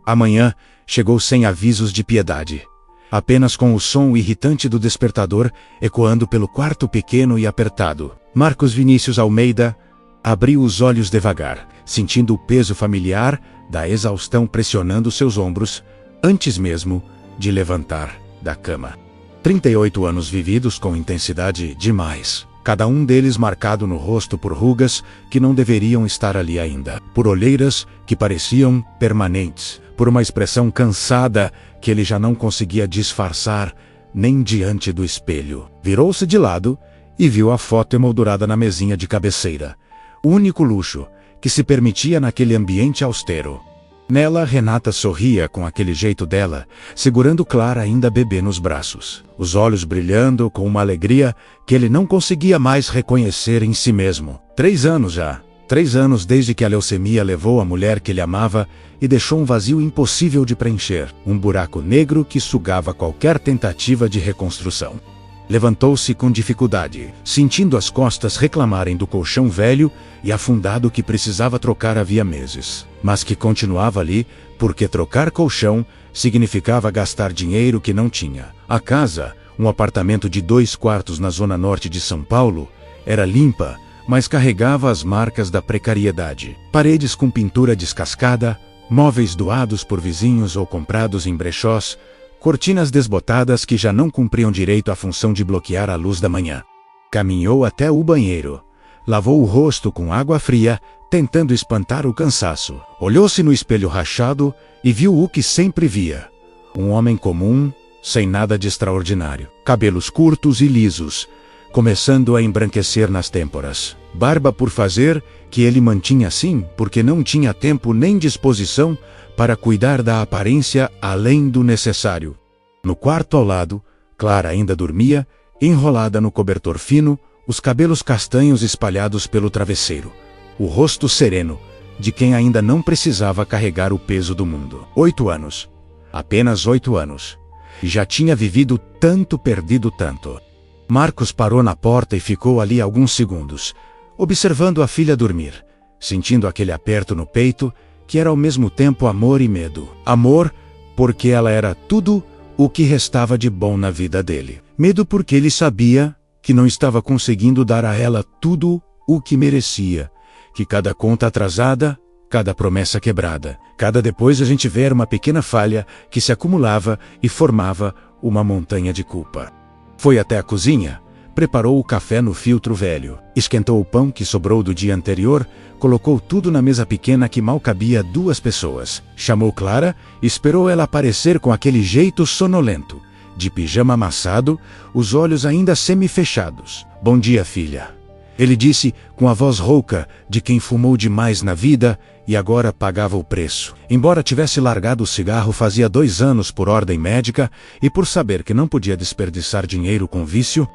Amanhã chegou sem avisos de piedade. Apenas com o som irritante do despertador ecoando pelo quarto pequeno e apertado. Marcos Vinícius Almeida abriu os olhos devagar, sentindo o peso familiar da exaustão pressionando seus ombros, antes mesmo de levantar da cama. 38 anos vividos com intensidade demais. Cada um deles marcado no rosto por rugas que não deveriam estar ali ainda, por olheiras que pareciam permanentes, por uma expressão cansada que ele já não conseguia disfarçar nem diante do espelho. Virou-se de lado e viu a foto emoldurada na mesinha de cabeceira, o único luxo que se permitia naquele ambiente austero. Nela, Renata sorria com aquele jeito dela, segurando Clara ainda bebê nos braços, os olhos brilhando com uma alegria que ele não conseguia mais reconhecer em si mesmo. 3 anos já. 3 anos desde que a leucemia levou a mulher que ele amava e deixou um vazio impossível de preencher, um buraco negro que sugava qualquer tentativa de reconstrução. Levantou-se com dificuldade, sentindo as costas reclamarem do colchão velho e afundado que precisava trocar havia meses, mas que continuava ali porque trocar colchão significava gastar dinheiro que não tinha. A casa, um apartamento de 2 quartos na zona norte de São Paulo, era limpa, mas carregava as marcas da precariedade. Paredes com pintura descascada, móveis doados por vizinhos ou comprados em brechós, cortinas desbotadas que já não cumpriam direito à função de bloquear a luz da manhã. Caminhou até o banheiro. Lavou o rosto com água fria, tentando espantar o cansaço. Olhou-se no espelho rachado e viu o que sempre via. Um homem comum, sem nada de extraordinário. Cabelos curtos e lisos, começando a embranquecer nas têmporas. Barba por fazer, que ele mantinha assim porque não tinha tempo nem disposição para cuidar da aparência além do necessário. No quarto ao lado, Clara ainda dormia, enrolada no cobertor fino, os cabelos castanhos espalhados pelo travesseiro. O rosto sereno, de quem ainda não precisava carregar o peso do mundo. 8 anos. Apenas 8 anos. E já tinha vivido tanto, perdido tanto. Marcos parou na porta e ficou ali alguns segundos, observando a filha dormir, sentindo aquele aperto no peito, que era ao mesmo tempo amor e medo. Amor, porque ela era tudo o que restava de bom na vida dele. Medo porque ele sabia que não estava conseguindo dar a ela tudo o que merecia, que cada conta atrasada, cada promessa quebrada, cada depois a gente ver uma pequena falha que se acumulava e formava uma montanha de culpa. Foi até a cozinha, preparou o café no filtro velho, esquentou o pão que sobrou do dia anterior, colocou tudo na mesa pequena que mal cabia 2 pessoas. Chamou Clara e esperou ela aparecer com aquele jeito sonolento, de pijama amassado, os olhos ainda semi-fechados. Bom dia, filha. Ele disse com a voz rouca de quem fumou demais na vida e agora pagava o preço. Embora tivesse largado o cigarro fazia 2 anos por ordem médica e por saber que não podia desperdiçar dinheiro com vício.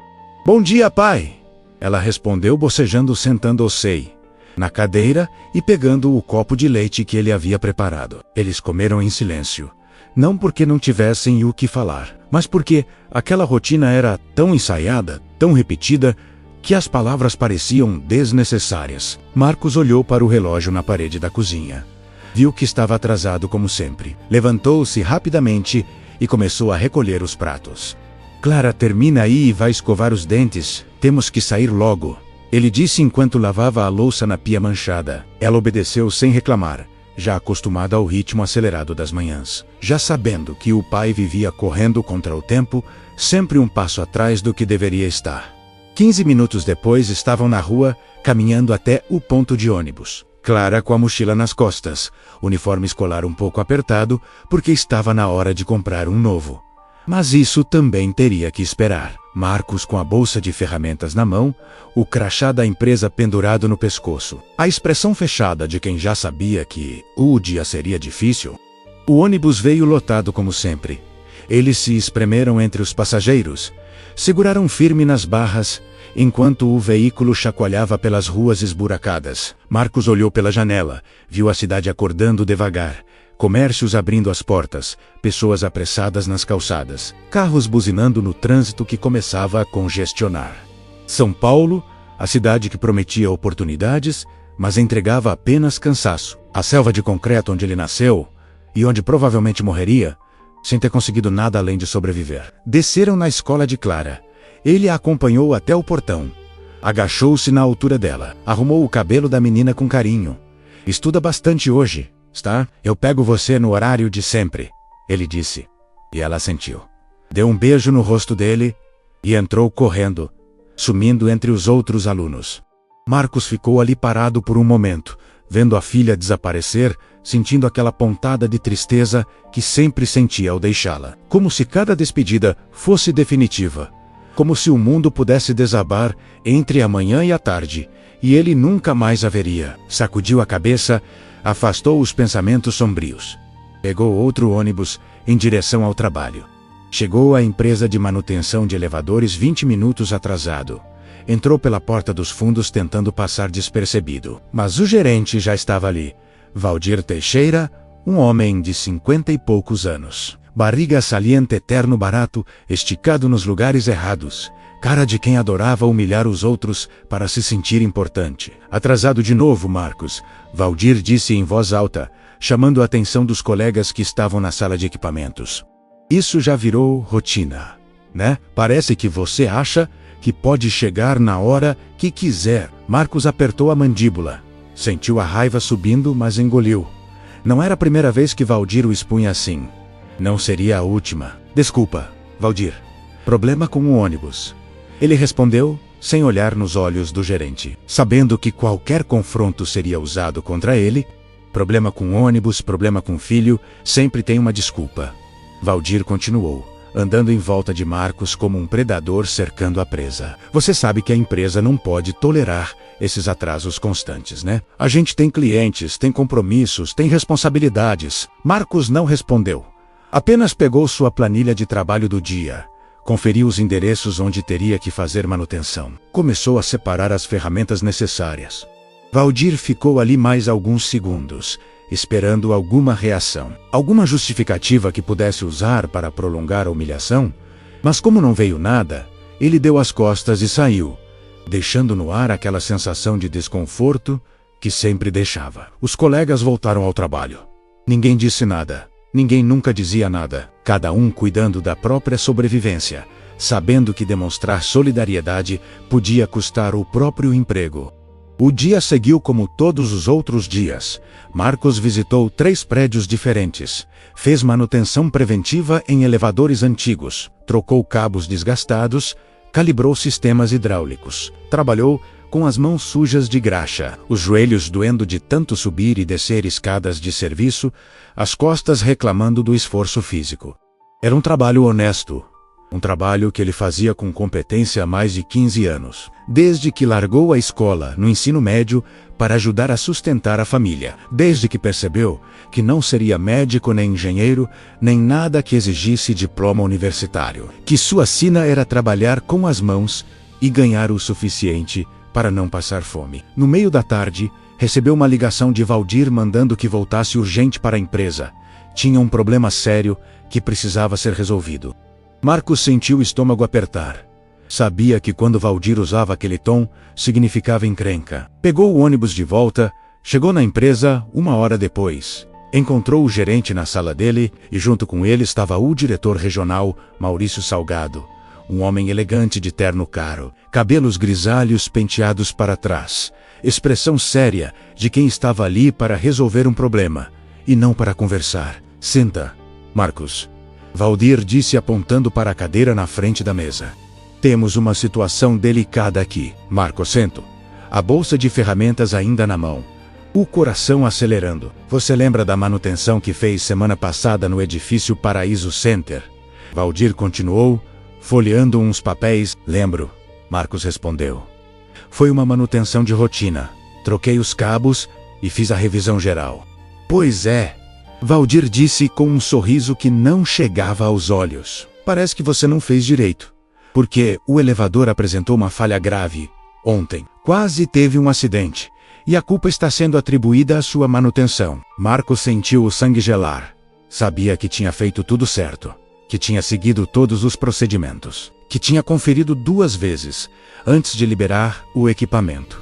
Bom dia, pai! Ela respondeu bocejando, sentando-se na cadeira e pegando o copo de leite que ele havia preparado. Eles comeram em silêncio. Não porque não tivessem o que falar, mas porque aquela rotina era tão ensaiada, tão repetida, que as palavras pareciam desnecessárias. Marcos olhou para o relógio na parede da cozinha. Viu que estava atrasado como sempre. Levantou-se rapidamente e começou a recolher os pratos. Clara, termina aí e vai escovar os dentes. Temos que sair logo. Ele disse enquanto lavava a louça na pia manchada. Ela obedeceu sem reclamar, já acostumada ao ritmo acelerado das manhãs. Já sabendo que o pai vivia correndo contra o tempo, sempre um passo atrás do que deveria estar. 15 minutos depois estavam na rua, caminhando até o ponto de ônibus. Clara com a mochila nas costas, uniforme escolar um pouco apertado, porque estava na hora de comprar um novo. Mas isso também teria que esperar. Marcos com a bolsa de ferramentas na mão, o crachá da empresa pendurado no pescoço. A expressão fechada de quem já sabia que o dia seria difícil. O ônibus veio lotado como sempre. Eles se espremeram entre os passageiros, seguraram firme nas barras, enquanto o veículo chacoalhava pelas ruas esburacadas. Marcos olhou pela janela, viu a cidade acordando devagar, comércios abrindo as portas, pessoas apressadas nas calçadas, carros buzinando no trânsito que começava a congestionar. São Paulo, a cidade que prometia oportunidades, mas entregava apenas cansaço. A selva de concreto onde ele nasceu e onde provavelmente morreria, sem ter conseguido nada além de sobreviver. Desceram na escola de Clara. Ele a acompanhou até o portão. Agachou-se na altura dela, arrumou o cabelo da menina com carinho. Estuda bastante hoje, está? Eu pego você no horário de sempre, ele disse. E ela assentiu. Deu um beijo no rosto dele e entrou correndo, sumindo entre os outros alunos. Marcos ficou ali parado por um momento, vendo a filha desaparecer, sentindo aquela pontada de tristeza que sempre sentia ao deixá-la. Como se cada despedida fosse definitiva. Como se o mundo pudesse desabar entre a manhã e a tarde, e ele nunca mais a veria. Sacudiu a cabeça, afastou os pensamentos sombrios. Pegou outro ônibus em direção ao trabalho. Chegou à empresa de manutenção de elevadores 20 minutos atrasado. Entrou pela porta dos fundos tentando passar despercebido. Mas o gerente já estava ali. Valdir Teixeira, um homem de 50 e poucos anos. Barriga saliente eterno barato, esticado nos lugares errados. Cara de quem adorava humilhar os outros para se sentir importante. Atrasado de novo, Marcos, Valdir disse em voz alta, chamando a atenção dos colegas que estavam na sala de equipamentos. Isso já virou rotina, né? Parece que você acha que pode chegar na hora que quiser. Marcos apertou a mandíbula. Sentiu a raiva subindo, mas engoliu. Não era a primeira vez que Valdir o expunha assim. Não seria a última. Desculpa, Valdir. Problema com o ônibus. Ele respondeu, sem olhar nos olhos do gerente. Sabendo que qualquer confronto seria usado contra ele, problema com ônibus, problema com filho, sempre tem uma desculpa. Valdir continuou, andando em volta de Marcos como um predador cercando a presa. Você sabe que a empresa não pode tolerar esses atrasos constantes, né? A gente tem clientes, tem compromissos, tem responsabilidades. Marcos não respondeu. Apenas pegou sua planilha de trabalho do dia. Conferiu os endereços onde teria que fazer manutenção. Começou a separar as ferramentas necessárias. Valdir ficou ali mais alguns segundos, esperando alguma reação, alguma justificativa que pudesse usar para prolongar a humilhação, mas como não veio nada, ele deu as costas e saiu, deixando no ar aquela sensação de desconforto que sempre deixava. Os colegas voltaram ao trabalho. Ninguém disse nada, ninguém nunca dizia nada, cada um cuidando da própria sobrevivência, sabendo que demonstrar solidariedade podia custar o próprio emprego. O dia seguiu como todos os outros dias. Marcos visitou 3 prédios diferentes. Fez manutenção preventiva em elevadores antigos. Trocou cabos desgastados. Calibrou sistemas hidráulicos. Trabalhou com as mãos sujas de graxa, os joelhos doendo de tanto subir e descer escadas de serviço, as costas reclamando do esforço físico. Era um trabalho honesto. Um trabalho que ele fazia com competência há mais de 15 anos, desde que largou a escola, no ensino médio, para ajudar a sustentar a família, desde que percebeu que não seria médico nem engenheiro, nem nada que exigisse diploma universitário, que sua sina era trabalhar com as mãos e ganhar o suficiente para não passar fome. No meio da tarde, recebeu uma ligação de Valdir mandando que voltasse urgente para a empresa. Tinha um problema sério que precisava ser resolvido. Marcos sentiu o estômago apertar. Sabia que quando Valdir usava aquele tom, significava encrenca. Pegou o ônibus de volta, chegou na empresa 1 hora depois. Encontrou o gerente na sala dele e junto com ele estava o diretor regional, Maurício Salgado. Um homem elegante de terno caro, cabelos grisalhos penteados para trás. Expressão séria de quem estava ali para resolver um problema e não para conversar. Senta, Marcos. Valdir disse apontando para a cadeira na frente da mesa. Temos uma situação delicada aqui. Marcos, sento. A bolsa de ferramentas ainda na mão. O coração acelerando. Você lembra da manutenção que fez semana passada no edifício Paraíso Center? Valdir continuou, folheando uns papéis. Lembro, Marcos respondeu. Foi uma manutenção de rotina. Troquei os cabos e fiz a revisão geral. Pois é. Valdir disse com um sorriso que não chegava aos olhos. Parece que você não fez direito. Porque o elevador apresentou uma falha grave. Ontem, quase teve um acidente. E a culpa está sendo atribuída à sua manutenção. Marcos sentiu o sangue gelar. Sabia que tinha feito tudo certo. Que tinha seguido todos os procedimentos. Que tinha conferido 2 vezes, antes de liberar o equipamento.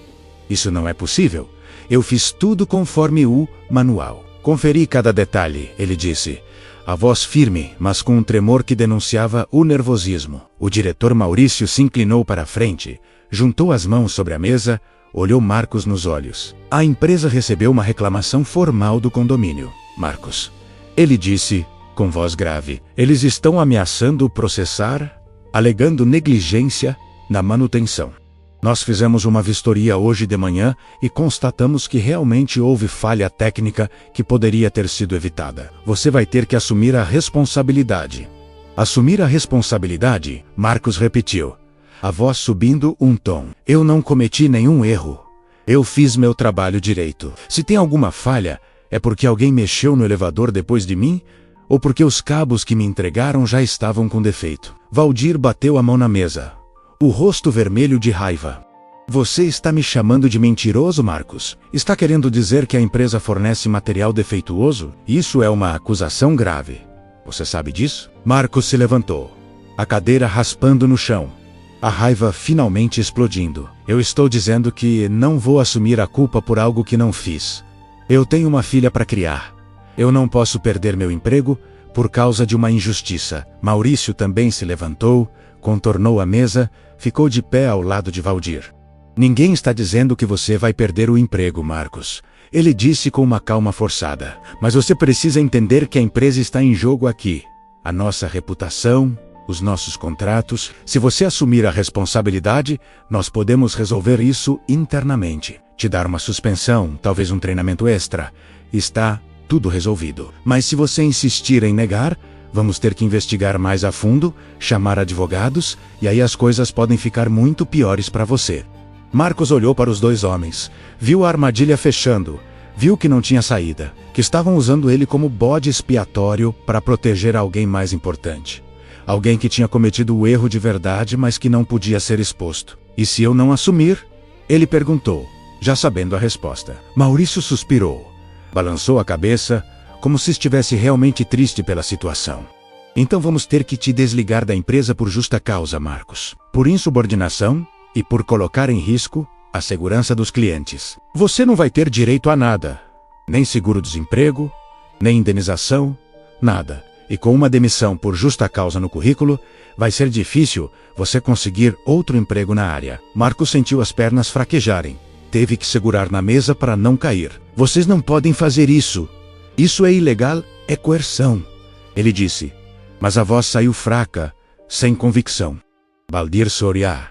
Isso não é possível. Eu fiz tudo conforme o manual. Conferi cada detalhe, ele disse. A voz firme, mas com um tremor que denunciava o nervosismo. O diretor Maurício se inclinou para a frente, juntou as mãos sobre a mesa, olhou Marcos nos olhos. A empresa recebeu uma reclamação formal do condomínio, Marcos. Ele disse, com voz grave, eles estão ameaçando processar, alegando negligência na manutenção. Nós fizemos uma vistoria hoje de manhã e constatamos que realmente houve falha técnica que poderia ter sido evitada. Você vai ter que assumir a responsabilidade. Assumir a responsabilidade? Marcos repetiu, a voz subindo um tom. Eu não cometi nenhum erro. Eu fiz meu trabalho direito. Se tem alguma falha, é porque alguém mexeu no elevador depois de mim ou porque os cabos que me entregaram já estavam com defeito. Valdir bateu a mão na mesa, o rosto vermelho de raiva. Você está me chamando de mentiroso, Marcos? Está querendo dizer que a empresa fornece material defeituoso? Isso é uma acusação grave. Você sabe disso? Marcos se levantou, a cadeira raspando no chão, a raiva finalmente explodindo. Eu estou dizendo que não vou assumir a culpa por algo que não fiz. Eu tenho uma filha para criar. Eu não posso perder meu emprego por causa de uma injustiça. Maurício também se levantou, contornou a mesa, ficou de pé ao lado de Valdir. Ninguém está dizendo que você vai perder o emprego, Marcos. Ele disse com uma calma forçada. Mas você precisa entender que a empresa está em jogo aqui. A nossa reputação, os nossos contratos. Se você assumir a responsabilidade, nós podemos resolver isso internamente. Te dar uma suspensão, talvez um treinamento extra. Está tudo resolvido. Mas se você insistir em negar, vamos ter que investigar mais a fundo, chamar advogados, e aí as coisas podem ficar muito piores para você. Marcos olhou para os dois homens, viu a armadilha fechando, viu que não tinha saída, que estavam usando ele como bode expiatório para proteger alguém mais importante. Alguém que tinha cometido o erro de verdade, mas que não podia ser exposto. E se eu não assumir? Ele perguntou, já sabendo a resposta. Maurício suspirou, balançou a cabeça, como se estivesse realmente triste pela situação. Então vamos ter que te desligar da empresa por justa causa, Marcos. Por insubordinação e por colocar em risco a segurança dos clientes. Você não vai ter direito a nada. Nem seguro-desemprego, nem indenização, nada. E com uma demissão por justa causa no currículo, vai ser difícil você conseguir outro emprego na área. Marcos sentiu as pernas fraquejarem. Teve que segurar na mesa para não cair. Vocês não podem fazer isso. Isso é ilegal, é coerção, ele disse. Mas a voz saiu fraca, sem convicção. Valdir Soria,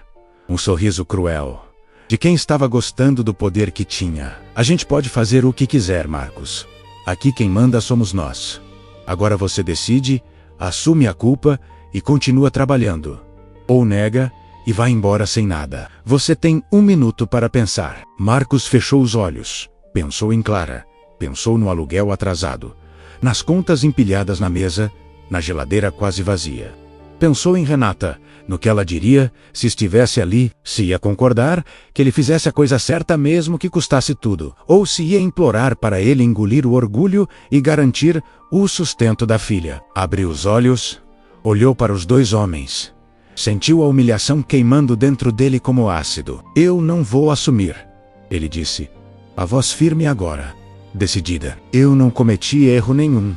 um sorriso cruel, de quem estava gostando do poder que tinha. A gente pode fazer o que quiser, Marcos. Aqui quem manda somos nós. Agora você decide, assume a culpa e continua trabalhando. Ou nega e vai embora sem nada. Você tem 1 minuto para pensar. Marcos fechou os olhos, pensou em Clara. Pensou no aluguel atrasado, nas contas empilhadas na mesa, na geladeira quase vazia. Pensou em Renata, no que ela diria se estivesse ali, se ia concordar que ele fizesse a coisa certa mesmo que custasse tudo, ou se ia implorar para ele engolir o orgulho e garantir o sustento da filha. Abriu os olhos, olhou para os dois homens. Sentiu a humilhação queimando dentro dele como ácido. Eu não vou assumir, ele disse, a voz firme agora. Decidida. Eu não cometi erro nenhum.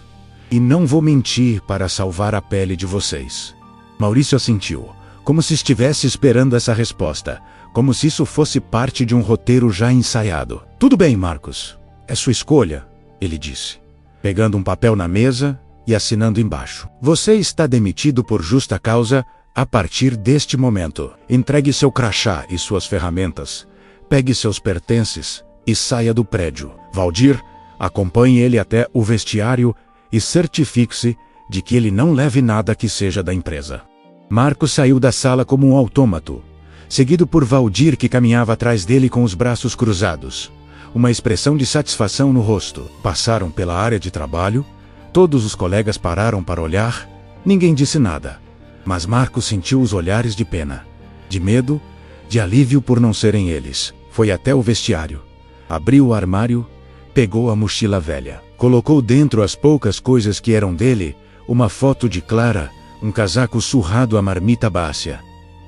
E não vou mentir para salvar a pele de vocês. Maurício assentiu, como se estivesse esperando essa resposta, como se isso fosse parte de um roteiro já ensaiado. Tudo bem, Marcos. É sua escolha, ele disse, pegando um papel na mesa e assinando embaixo. Você está demitido por justa causa a partir deste momento. Entregue seu crachá e suas ferramentas. Pegue seus pertences e saia do prédio. Valdir, acompanhe ele até o vestiário e certifique-se de que ele não leve nada que seja da empresa. Marcos saiu da sala como um autômato, seguido por Valdir, que caminhava atrás dele com os braços cruzados, uma expressão de satisfação no rosto. Passaram pela área de trabalho, todos os colegas pararam para olhar, ninguém disse nada, mas Marcos sentiu os olhares de pena, de medo, de alívio por não serem eles. Foi até o vestiário. Abriu o armário, pegou a mochila velha, colocou dentro as poucas coisas que eram dele, uma foto de Clara, um casaco surrado à marmita Bácia.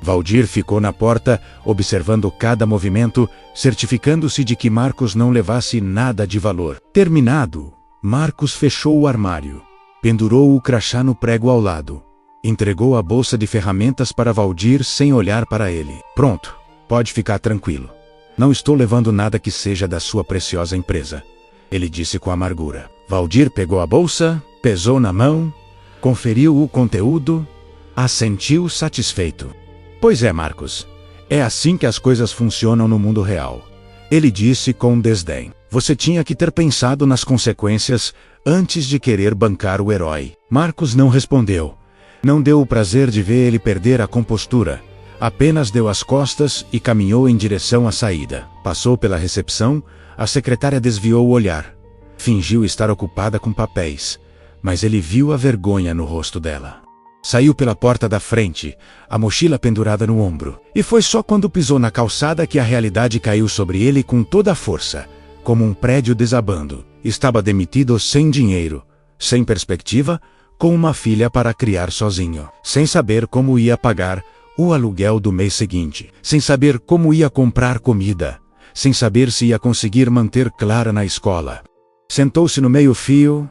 Valdir ficou na porta, observando cada movimento, certificando-se de que Marcos não levasse nada de valor. Terminado, Marcos fechou o armário. Pendurou o crachá no prego ao lado. Entregou a bolsa de ferramentas para Valdir sem olhar para ele. Pronto, pode ficar tranquilo. Não estou levando nada que seja da sua preciosa empresa, ele disse com amargura. Valdir pegou a bolsa, pesou na mão, conferiu o conteúdo, assentiu satisfeito. Pois é, Marcos. É assim que as coisas funcionam no mundo real, ele disse com desdém. Você tinha que ter pensado nas consequências antes de querer bancar o herói. Marcos não respondeu. Não deu o prazer de ver ele perder a compostura. Apenas deu as costas e caminhou em direção à saída. Passou pela recepção, a secretária desviou o olhar. Fingiu estar ocupada com papéis, mas ele viu a vergonha no rosto dela. Saiu pela porta da frente, a mochila pendurada no ombro. E foi só quando pisou na calçada que a realidade caiu sobre ele com toda a força, como um prédio desabando. Estava demitido sem dinheiro, sem perspectiva, com uma filha para criar sozinho, sem saber como ia pagar o aluguel do mês seguinte, sem saber como ia comprar comida, sem saber se ia conseguir manter Clara na escola. Sentou-se no meio-fio,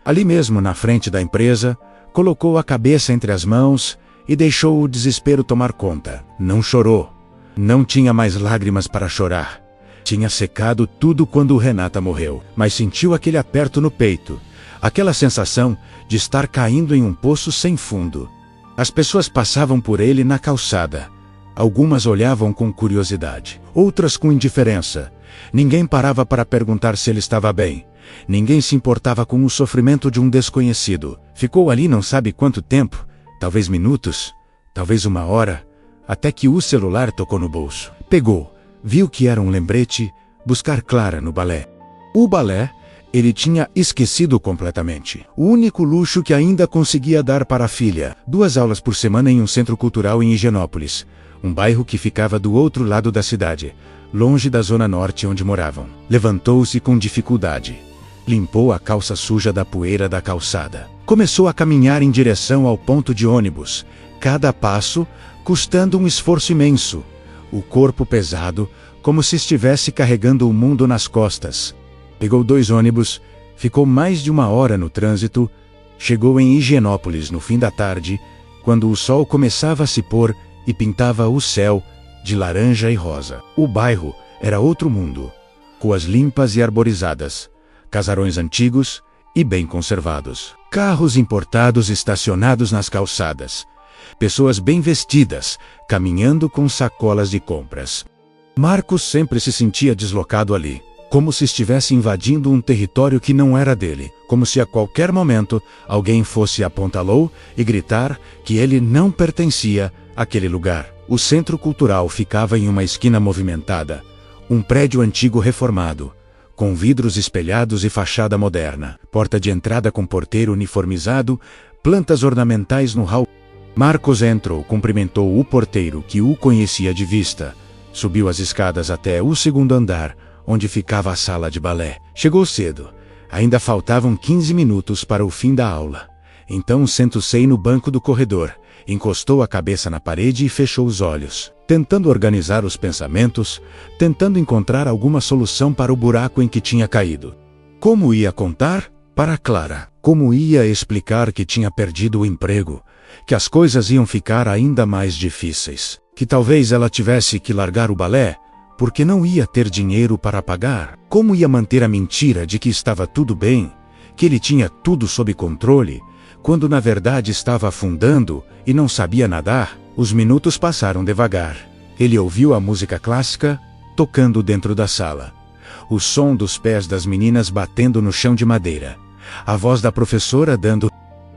ali mesmo na frente da empresa, colocou a cabeça entre as mãos e deixou o desespero tomar conta. Não chorou. Não tinha mais lágrimas para chorar. Tinha secado tudo quando Renata morreu, mas sentiu aquele aperto no peito, aquela sensação de estar caindo em um poço sem fundo. As pessoas passavam por ele na calçada. Algumas olhavam com curiosidade, outras com indiferença. Ninguém parava para perguntar se ele estava bem. Ninguém se importava com o sofrimento de um desconhecido. Ficou ali não sabe quanto tempo, talvez minutos, talvez uma hora, até que o celular tocou no bolso. Pegou, viu que era um lembrete, buscar Clara no balé. O balé ele tinha esquecido completamente. O único luxo que ainda conseguia dar para a filha. 2 aulas por semana em um centro cultural em Higienópolis, um bairro que ficava do outro lado da cidade, longe da zona norte onde moravam. Levantou-se com dificuldade. Limpou a calça suja da poeira da calçada. Começou a caminhar em direção ao ponto de ônibus, cada passo custando um esforço imenso. O corpo pesado, como se estivesse carregando o mundo nas costas. Pegou 2 ônibus, ficou mais de 1 hora no trânsito, chegou em Higienópolis no fim da tarde, quando o sol começava a se pôr e pintava o céu de laranja e rosa. O bairro era outro mundo, ruas limpas e arborizadas, casarões antigos e bem conservados, carros importados estacionados nas calçadas, pessoas bem vestidas, caminhando com sacolas de compras. Marcos sempre se sentia deslocado ali, como se estivesse invadindo um território que não era dele, como se a qualquer momento alguém fosse apontá-lo e gritar que ele não pertencia àquele lugar. O centro cultural ficava em uma esquina movimentada, um prédio antigo reformado, com vidros espelhados e fachada moderna, porta de entrada com porteiro uniformizado, plantas ornamentais no hall. Marcos entrou, cumprimentou o porteiro, que o conhecia de vista, subiu as escadas até o 2º andar, onde ficava a sala de balé. Chegou cedo. Ainda faltavam 15 minutos para o fim da aula. Então sentou-se no banco do corredor, encostou a cabeça na parede e fechou os olhos, tentando organizar os pensamentos, tentando encontrar alguma solução para o buraco em que tinha caído. Como ia contar para Clara? Como ia explicar que tinha perdido o emprego, que as coisas iam ficar ainda mais difíceis, que talvez ela tivesse que largar o balé, porque não ia ter dinheiro para pagar? Como ia manter a mentira de que estava tudo bem, que ele tinha tudo sob controle, quando na verdade estava afundando e não sabia nadar? Os minutos passaram devagar. Ele ouviu a música clássica tocando dentro da sala. O som dos pés das meninas batendo no chão de madeira. A voz da professora dando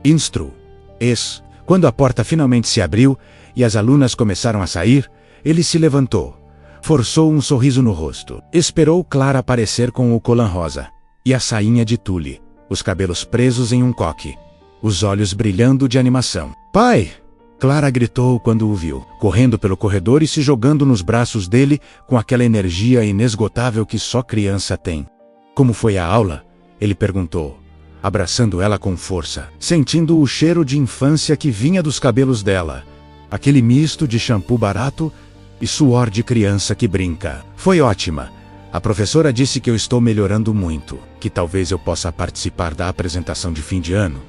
instru-es. Quando a porta finalmente se abriu e as alunas começaram a sair, ele se levantou. Forçou um sorriso no rosto. Esperou Clara aparecer com o colã rosa e a sainha de tule, os cabelos presos em um coque, os olhos brilhando de animação. "Pai!" Clara gritou quando o viu, correndo pelo corredor e se jogando nos braços dele com aquela energia inesgotável que só criança tem. "Como foi a aula?" ele perguntou, abraçando ela com força, sentindo o cheiro de infância que vinha dos cabelos dela, aquele misto de shampoo barato e suor de criança que brinca. "Foi ótima. A professora disse que eu estou melhorando muito, que talvez eu possa participar da apresentação de fim de ano.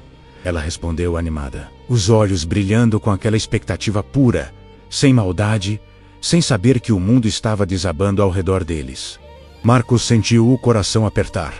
Ela respondeu animada, os olhos brilhando com aquela expectativa pura, sem maldade, sem saber que o mundo estava desabando ao redor deles. Marcos sentiu o coração apertar.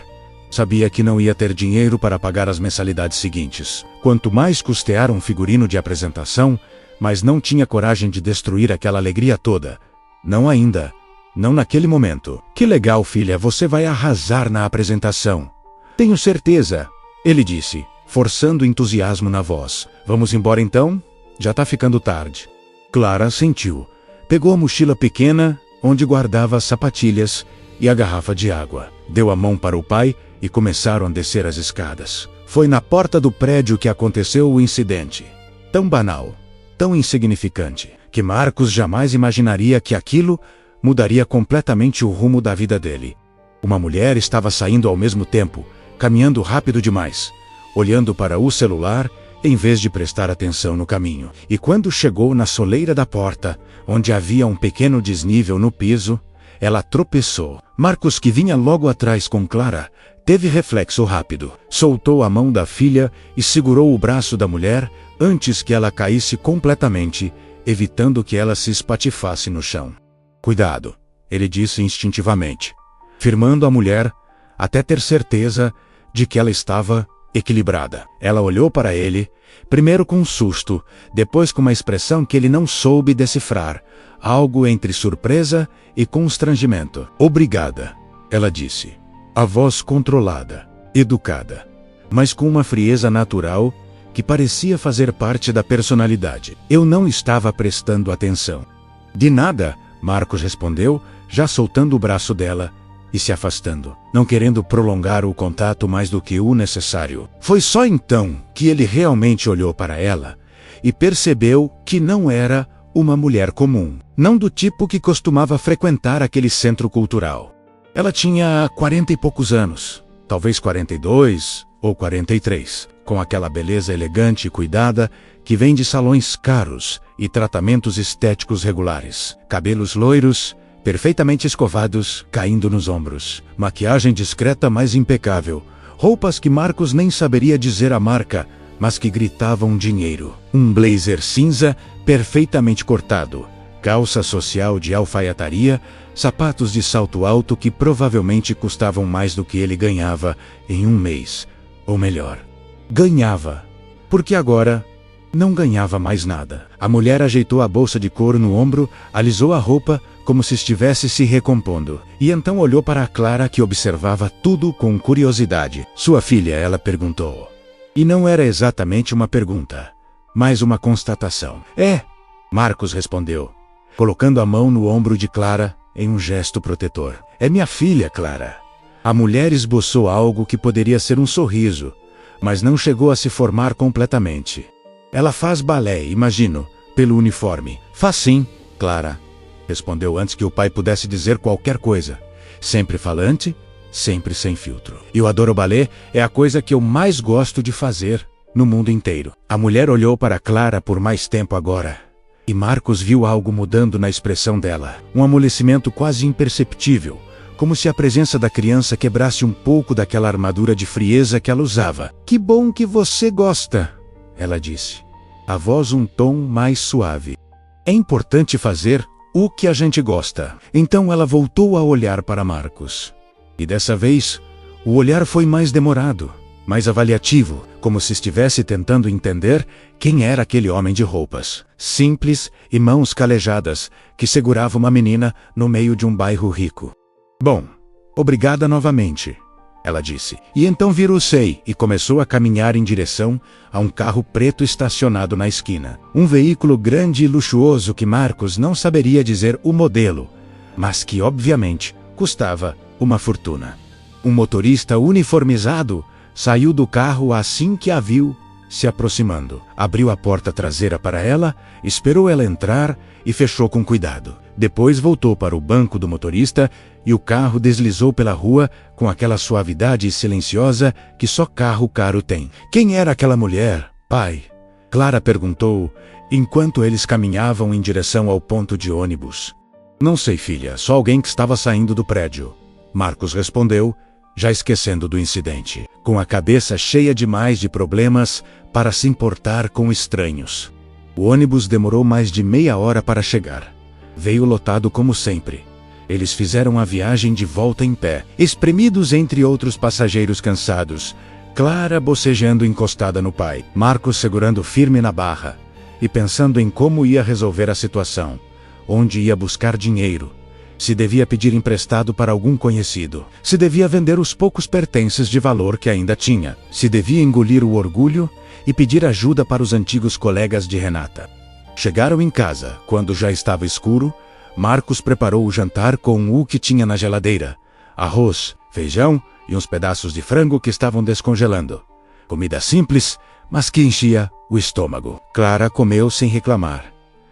Sabia que não ia ter dinheiro para pagar as mensalidades seguintes. Quanto mais custear um figurino de apresentação, mas não tinha coragem de destruir aquela alegria toda. Não ainda. Não naquele momento. Que legal, filha, você vai arrasar na apresentação. Tenho certeza, ele disse, forçando entusiasmo na voz. Vamos embora então? Já tá ficando tarde. Clara sentiu. Pegou a mochila pequena, onde guardava as sapatilhas e a garrafa de água. Deu a mão para o pai e começaram a descer as escadas. Foi na porta do prédio que aconteceu o incidente. Tão banal, tão insignificante, que Marcos jamais imaginaria que aquilo mudaria completamente o rumo da vida dele. Uma mulher estava saindo ao mesmo tempo, caminhando rápido demais, olhando para o celular em vez de prestar atenção no caminho. E quando chegou na soleira da porta, onde havia um pequeno desnível no piso, ela tropeçou. Marcos, que vinha logo atrás com Clara, teve reflexo rápido. Soltou a mão da filha e segurou o braço da mulher antes que ela caísse completamente, evitando que ela se espatifasse no chão. Cuidado, ele disse instintivamente, firmando a mulher até ter certeza de que ela estava equilibrada. Ela olhou para ele, primeiro com um susto, depois com uma expressão que ele não soube decifrar, algo entre surpresa e constrangimento. Obrigada, ela disse. A voz controlada, educada, mas com uma frieza natural que parecia fazer parte da personalidade. Eu não estava prestando atenção. De nada, Marcos respondeu, já soltando o braço dela e se afastando, não querendo prolongar o contato mais do que o necessário. Foi só então que ele realmente olhou para ela e percebeu que não era uma mulher comum, não do tipo que costumava frequentar aquele centro cultural. Ela tinha 40 e poucos anos, talvez 42 ou 43, com aquela beleza elegante e cuidada que vem de salões caros e tratamentos estéticos regulares. Cabelos loiros, perfeitamente escovados, caindo nos ombros. Maquiagem discreta, mas impecável. Roupas que Marcos nem saberia dizer a marca, mas que gritavam dinheiro. Um blazer cinza, perfeitamente cortado. Calça social de alfaiataria, sapatos de salto alto que provavelmente custavam mais do que ele ganhava em um mês. Ou melhor, ganhava. Porque agora não ganhava mais nada. A mulher ajeitou a bolsa de couro no ombro, alisou a roupa como se estivesse se recompondo. E então olhou para a Clara, que observava tudo com curiosidade. Sua filha, ela perguntou. E não era exatamente uma pergunta, mas uma constatação. É, Marcos respondeu, colocando a mão no ombro de Clara em um gesto protetor. É minha filha, Clara. A mulher esboçou algo que poderia ser um sorriso, mas não chegou a se formar completamente. Ela faz balé, imagino, pelo uniforme. Faz sim, Clara, respondeu antes que o pai pudesse dizer qualquer coisa. Sempre falante, sempre sem filtro. Eu adoro balé, é a coisa que eu mais gosto de fazer no mundo inteiro. A mulher olhou para Clara por mais tempo agora. E Marcos viu algo mudando na expressão dela. Um amolecimento quase imperceptível, como se a presença da criança quebrasse um pouco daquela armadura de frieza que ela usava. Que bom que você gosta, ela disse. A voz um tom mais suave. É importante fazer o que a gente gosta. Então ela voltou a olhar para Marcos. E dessa vez, o olhar foi mais demorado, mais avaliativo, como se estivesse tentando entender quem era aquele homem de roupas simples e mãos calejadas que segurava uma menina no meio de um bairro rico. Bom, obrigada novamente, ela disse. E então virou-se e começou a caminhar em direção a um carro preto estacionado na esquina. Um veículo grande e luxuoso que Marcos não saberia dizer o modelo, mas que obviamente custava uma fortuna. Um motorista uniformizado saiu do carro assim que a viu se aproximando. Abriu a porta traseira para ela, esperou ela entrar e fechou com cuidado. Depois voltou para o banco do motorista e o carro deslizou pela rua com aquela suavidade silenciosa que só carro caro tem. Quem era aquela mulher, pai? Clara perguntou, enquanto eles caminhavam em direção ao ponto de ônibus. Não sei, filha, só alguém que estava saindo do prédio. Marcos respondeu, já esquecendo do incidente, com a cabeça cheia demais de problemas para se importar com estranhos. O ônibus demorou mais de meia hora para chegar. Veio lotado como sempre. Eles fizeram a viagem de volta em pé, espremidos entre outros passageiros cansados, Clara bocejando encostada no pai, Marcos segurando firme na barra e pensando em como ia resolver a situação, onde ia buscar dinheiro, se devia pedir emprestado para algum conhecido, se devia vender os poucos pertences de valor que ainda tinha, se devia engolir o orgulho e pedir ajuda para os antigos colegas de Renata. Chegaram em casa, quando já estava escuro. Marcos preparou o jantar com o que tinha na geladeira: arroz, feijão e uns pedaços de frango que estavam descongelando. Comida simples, mas que enchia o estômago. Clara comeu sem reclamar,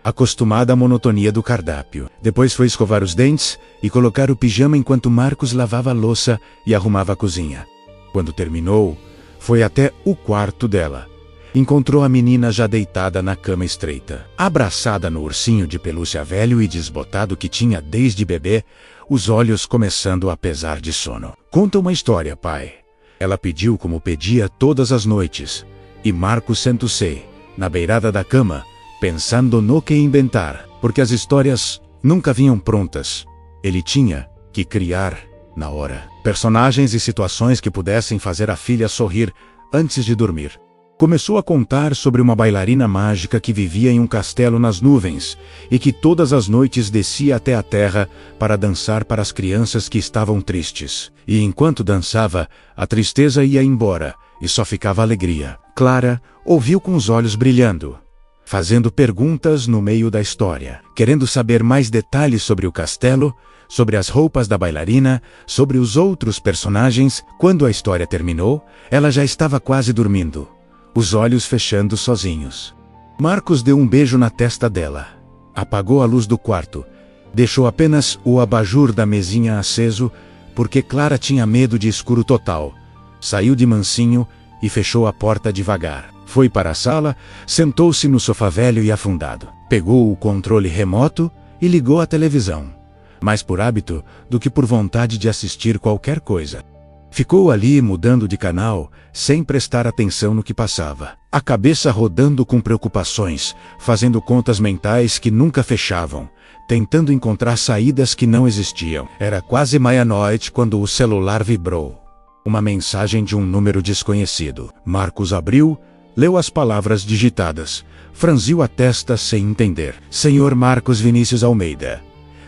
acostumada à monotonia do cardápio. Depois foi escovar os dentes e colocar o pijama enquanto Marcos lavava a louça e arrumava a cozinha. Quando terminou, foi até o quarto dela. Encontrou a menina já deitada na cama estreita, abraçada no ursinho de pelúcia velho e desbotado que tinha desde bebê, os olhos começando a pesar de sono. Conta uma história, pai. Ela pediu como pedia todas as noites, e Marcos sentou-se na beirada da cama, pensando no que inventar, porque as histórias nunca vinham prontas. Ele tinha que criar na hora personagens e situações que pudessem fazer a filha sorrir antes de dormir. Começou a contar sobre uma bailarina mágica que vivia em um castelo nas nuvens e que todas as noites descia até a terra para dançar para as crianças que estavam tristes. E enquanto dançava, a tristeza ia embora e só ficava alegria. Clara ouviu com os olhos brilhando, fazendo perguntas no meio da história, querendo saber mais detalhes sobre o castelo, sobre as roupas da bailarina, sobre os outros personagens. Quando a história terminou, ela já estava quase dormindo, os olhos fechando sozinhos. Marcos deu um beijo na testa dela, apagou a luz do quarto, deixou apenas o abajur da mesinha aceso, porque Clara tinha medo de escuro total. Saiu de mansinho e fechou a porta devagar. Foi para a sala, sentou-se no sofá velho e afundado. Pegou o controle remoto e ligou a televisão, mais por hábito do que por vontade de assistir qualquer coisa. Ficou ali mudando de canal, sem prestar atenção no que passava, a cabeça rodando com preocupações, fazendo contas mentais que nunca fechavam, tentando encontrar saídas que não existiam. Era quase meia-noite quando o celular vibrou. Uma mensagem de um número desconhecido. Marcos abriu, leu as palavras digitadas, franziu a testa sem entender. Senhor Marcos Vinícius Almeida.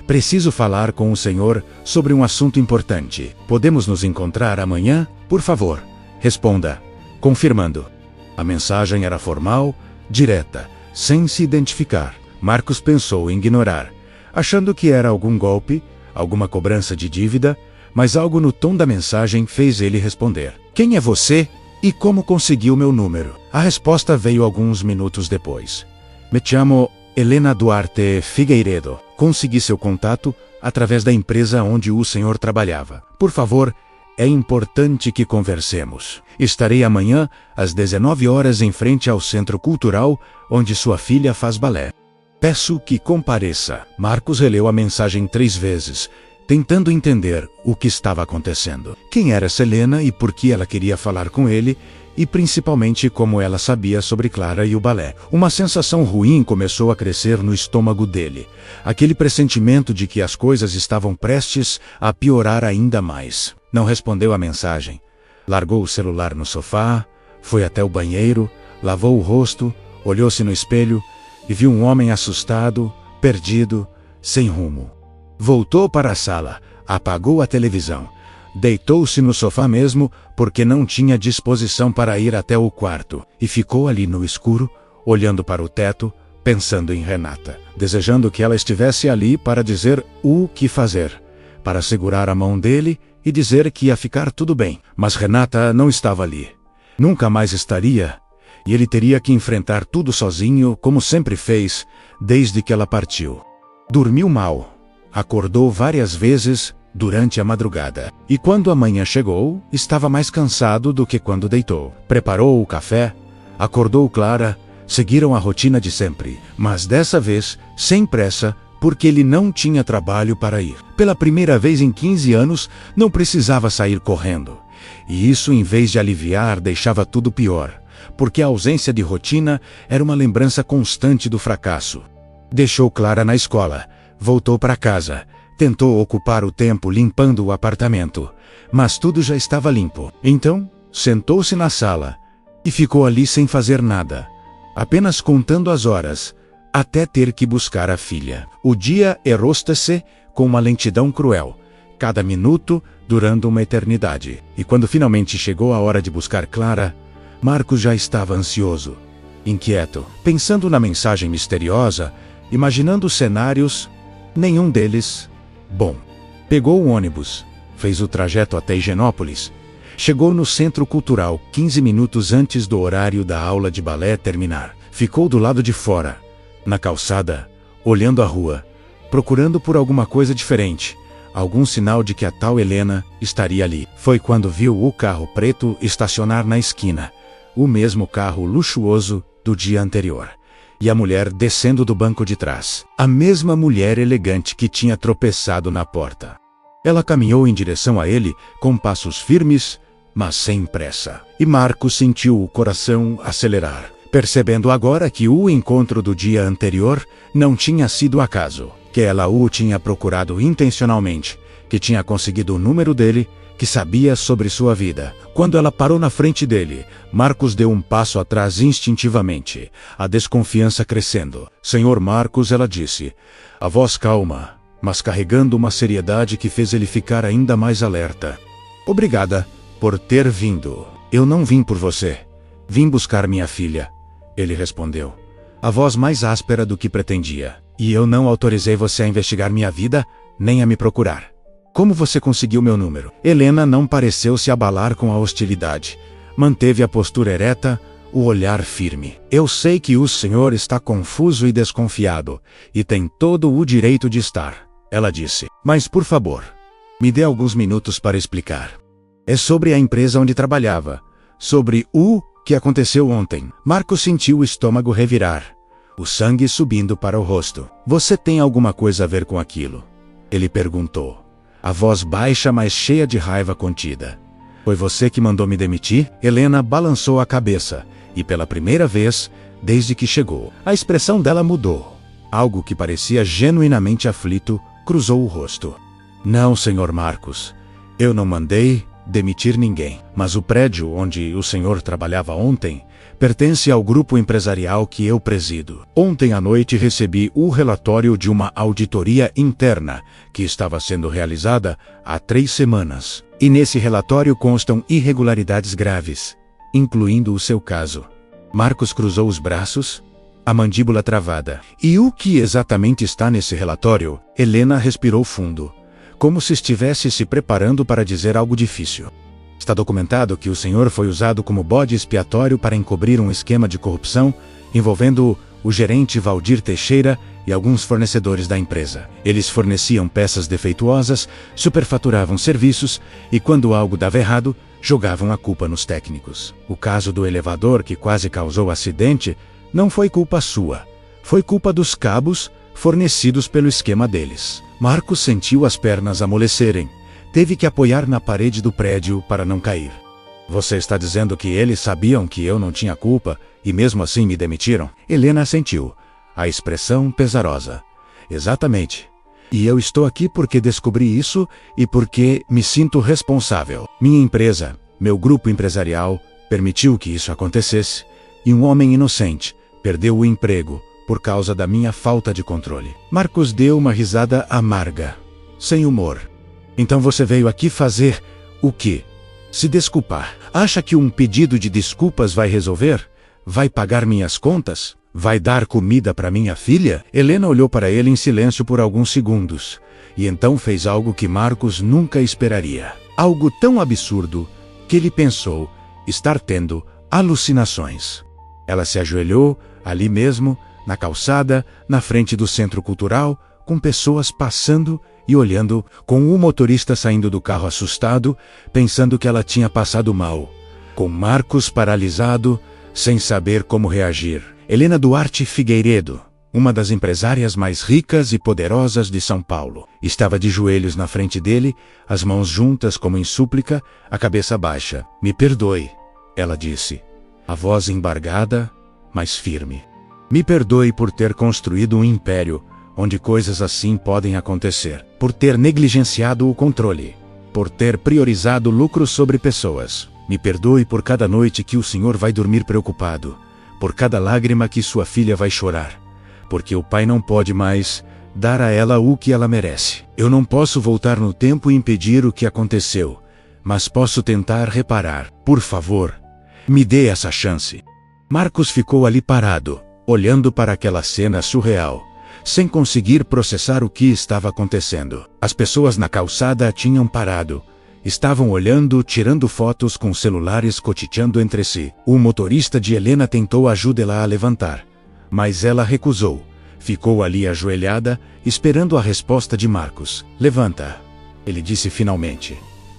Preciso falar com o senhor sobre um assunto importante. Podemos nos encontrar amanhã? Por favor, responda. Confirmando. A mensagem era formal, direta, sem se identificar. Marcos pensou em ignorar, achando que era algum golpe, alguma cobrança de dívida, mas algo no tom da mensagem fez ele responder. Quem é você e como conseguiu meu número? A resposta veio alguns minutos depois. Me chamo Helena Duarte Figueiredo. Consegui seu contato através da empresa onde o senhor trabalhava. Por favor, é importante que conversemos. Estarei amanhã às 19 horas em frente ao Centro Cultural, onde sua filha faz balé. Peço que compareça. Marcos releu a mensagem 3 vezes, tentando entender o que estava acontecendo. Quem era essa Helena e por que ela queria falar com ele, e principalmente como ela sabia sobre Clara e o balé. Uma sensação ruim começou a crescer no estômago dele. Aquele pressentimento de que as coisas estavam prestes a piorar ainda mais. Não respondeu à mensagem. Largou o celular no sofá, foi até o banheiro, lavou o rosto, olhou-se no espelho e viu um homem assustado, perdido, sem rumo. Voltou para a sala, apagou a televisão. Deitou-se no sofá mesmo, porque não tinha disposição para ir até o quarto, e ficou ali no escuro, olhando para o teto, pensando em Renata, desejando que ela estivesse ali para dizer o que fazer, para segurar a mão dele e dizer que ia ficar tudo bem. Mas Renata não estava ali. Nunca mais estaria, e ele teria que enfrentar tudo sozinho, como sempre fez, desde que ela partiu. Dormiu mal, acordou várias vezes durante a madrugada. E quando a manhã chegou, estava mais cansado do que quando deitou. Preparou o café, acordou Clara, seguiram a rotina de sempre, mas dessa vez, sem pressa, porque ele não tinha trabalho para ir. Pela primeira vez em 15 anos, não precisava sair correndo. E isso, em vez de aliviar, deixava tudo pior, porque a ausência de rotina era uma lembrança constante do fracasso. Deixou Clara na escola, voltou para casa, tentou ocupar o tempo limpando o apartamento, mas tudo já estava limpo. Então, sentou-se na sala e ficou ali sem fazer nada, apenas contando as horas, até ter que buscar a filha. O dia errou-se com uma lentidão cruel, cada minuto durando uma eternidade. E quando finalmente chegou a hora de buscar Clara, Marcos já estava ansioso, inquieto, pensando na mensagem misteriosa, imaginando cenários, nenhum deles bom. Pegou o ônibus, fez o trajeto até Higienópolis, chegou no Centro Cultural 15 minutos antes do horário da aula de balé terminar. Ficou do lado de fora, na calçada, olhando a rua, procurando por alguma coisa diferente, algum sinal de que a tal Helena estaria ali. Foi quando viu o carro preto estacionar na esquina, o mesmo carro luxuoso do dia anterior, e a mulher descendo do banco de trás, a mesma mulher elegante que tinha tropeçado na porta. Ela caminhou em direção a ele com passos firmes, mas sem pressa, e Marcos sentiu o coração acelerar, percebendo agora que o encontro do dia anterior não tinha sido acaso, que ela o tinha procurado intencionalmente, que tinha conseguido o número dele, que sabia sobre sua vida. Quando ela parou na frente dele, Marcos deu um passo atrás instintivamente, a desconfiança crescendo. Senhor Marcos, ela disse, a voz calma, mas carregando uma seriedade que fez ele ficar ainda mais alerta. Obrigada por ter vindo. Eu não vim por você. Vim buscar minha filha. Ele respondeu, a voz mais áspera do que pretendia. E eu não autorizei você a investigar minha vida, nem a me procurar. Como você conseguiu meu número? Helena não pareceu se abalar com a hostilidade. Manteve a postura ereta, o olhar firme. Eu sei que o senhor está confuso e desconfiado, e tem todo o direito de estar, ela disse. Mas por favor, me dê alguns minutos para explicar. É sobre a empresa onde trabalhava, sobre o que aconteceu ontem. Marcos sentiu o estômago revirar, o sangue subindo para o rosto. Você tem alguma coisa a ver com aquilo? Ele perguntou, a voz baixa, mas cheia de raiva contida. Foi você que mandou me demitir? Helena balançou a cabeça, e pela primeira vez, desde que chegou, a expressão dela mudou. Algo que parecia genuinamente aflito cruzou o rosto. Não, senhor Marcos, eu não mandei demitir ninguém, mas o prédio onde o senhor trabalhava ontem pertence ao grupo empresarial que eu presido. Ontem à noite recebi o relatório de uma auditoria interna que estava sendo realizada há 3 semanas. E nesse relatório constam irregularidades graves, incluindo o seu caso. Marcos cruzou os braços, a mandíbula travada. E o que exatamente está nesse relatório? Helena respirou fundo, como se estivesse se preparando para dizer algo difícil. Está documentado que o senhor foi usado como bode expiatório para encobrir um esquema de corrupção envolvendo o gerente Valdir Teixeira e alguns fornecedores da empresa. Eles forneciam peças defeituosas, superfaturavam serviços e, quando algo dava errado, jogavam a culpa nos técnicos. O caso do elevador que quase causou acidente não foi culpa sua, foi culpa dos cabos fornecidos pelo esquema deles. Marcos sentiu as pernas amolecerem. Teve que apoiar na parede do prédio para não cair. Você está dizendo que eles sabiam que eu não tinha culpa e mesmo assim me demitiram? Helena assentiu, a expressão pesarosa. Exatamente. E eu estou aqui porque descobri isso e porque me sinto responsável. Minha empresa, meu grupo empresarial, permitiu que isso acontecesse, e um homem inocente perdeu o emprego por causa da minha falta de controle. Marcos deu uma risada amarga, sem humor. Então você veio aqui fazer o quê? Se desculpar. Acha que um pedido de desculpas vai resolver? Vai pagar minhas contas? Vai dar comida para minha filha? Helena olhou para ele em silêncio por alguns segundos, e então fez algo que Marcos nunca esperaria. Algo tão absurdo que ele pensou estar tendo alucinações. Ela se ajoelhou, ali mesmo, na calçada, na frente do centro cultural, com pessoas passando e olhando, com o motorista saindo do carro assustado, pensando que ela tinha passado mal, com Marcos paralisado, sem saber como reagir. Helena Duarte Figueiredo, uma das empresárias mais ricas e poderosas de São Paulo. Estava de joelhos na frente dele, as mãos juntas como em súplica, a cabeça baixa. "Me perdoe", ela disse, a voz embargada, mas firme. "Me perdoe por ter construído um império onde coisas assim podem acontecer, por ter negligenciado o controle, por ter priorizado lucro sobre pessoas. Me perdoe por cada noite que o senhor vai dormir preocupado, por cada lágrima que sua filha vai chorar, porque o pai não pode mais dar a ela o que ela merece. Eu não posso voltar no tempo e impedir o que aconteceu, mas posso tentar reparar. Por favor, me dê essa chance." Marcos ficou ali parado, olhando para aquela cena surreal, sem conseguir processar o que estava acontecendo. As pessoas na calçada tinham parado. Estavam olhando, tirando fotos com celulares, cochichando entre si. O motorista de Helena tentou ajudá-la a levantar, mas ela recusou. Ficou ali ajoelhada, esperando a resposta de Marcos. "Levanta", ele disse finalmente.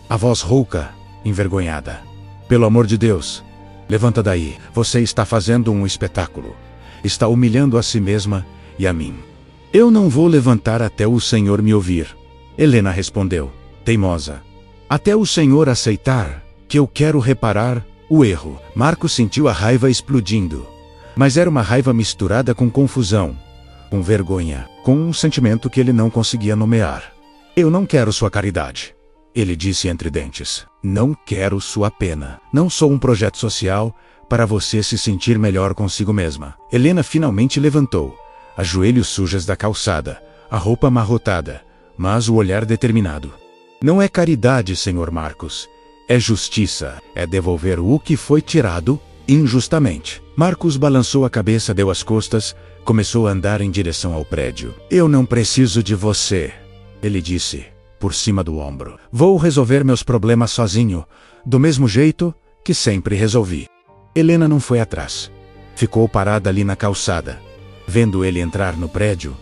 A voz rouca, envergonhada. "Pelo amor de Deus, levanta daí. Você está fazendo um espetáculo. Está humilhando a si mesma e a mim." "Eu não vou levantar até o senhor me ouvir", Helena respondeu, teimosa. "Até o senhor aceitar que eu quero reparar o erro." Marcos sentiu a raiva explodindo. Mas era uma raiva misturada com confusão, com vergonha, com um sentimento que ele não conseguia nomear. "Eu não quero sua caridade", ele disse entre dentes. "Não quero sua pena. Não sou um projeto social para você se sentir melhor consigo mesma." Helena finalmente levantou, as joelhos sujas da calçada, a roupa amarrotada, mas o olhar determinado. "Não é caridade, senhor Marcos. É justiça. É devolver o que foi tirado injustamente." Marcos balançou a cabeça, deu as costas, começou a andar em direção ao prédio. "Eu não preciso de você", ele disse, por cima do ombro. "Vou resolver meus problemas sozinho, do mesmo jeito que sempre resolvi." Helena não foi atrás. Ficou parada ali na calçada, vendo ele entrar no prédio,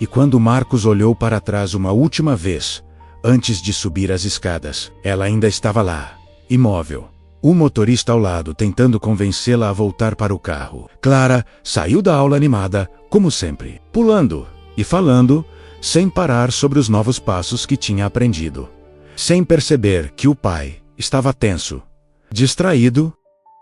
e quando Marcos olhou para trás uma última vez, antes de subir as escadas, ela ainda estava lá, imóvel. O motorista ao lado tentando convencê-la a voltar para o carro. Clara saiu da aula animada, como sempre, pulando e falando, sem parar sobre os novos passos que tinha aprendido. Sem perceber que o pai estava tenso, distraído,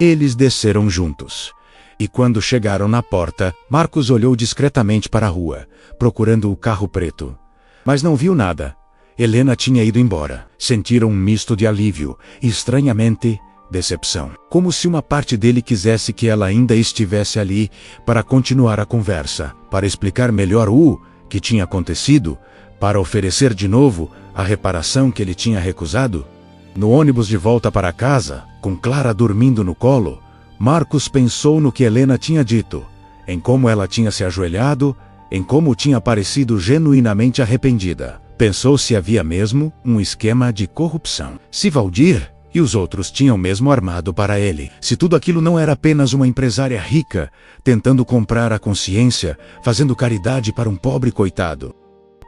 eles desceram juntos. E quando chegaram na porta, Marcos olhou discretamente para a rua, procurando o carro preto. Mas não viu nada. Helena tinha ido embora. Sentiram um misto de alívio e, estranhamente, decepção. Como se uma parte dele quisesse que ela ainda estivesse ali para continuar a conversa, para explicar melhor o que tinha acontecido, para oferecer de novo a reparação que ele tinha recusado. No ônibus de volta para casa, com Clara dormindo no colo, Marcos pensou no que Helena tinha dito, em como ela tinha se ajoelhado, em como tinha parecido genuinamente arrependida. Pensou se havia mesmo um esquema de corrupção. Se Valdir e os outros tinham mesmo armado para ele. Se tudo aquilo não era apenas uma empresária rica, tentando comprar a consciência, fazendo caridade para um pobre coitado.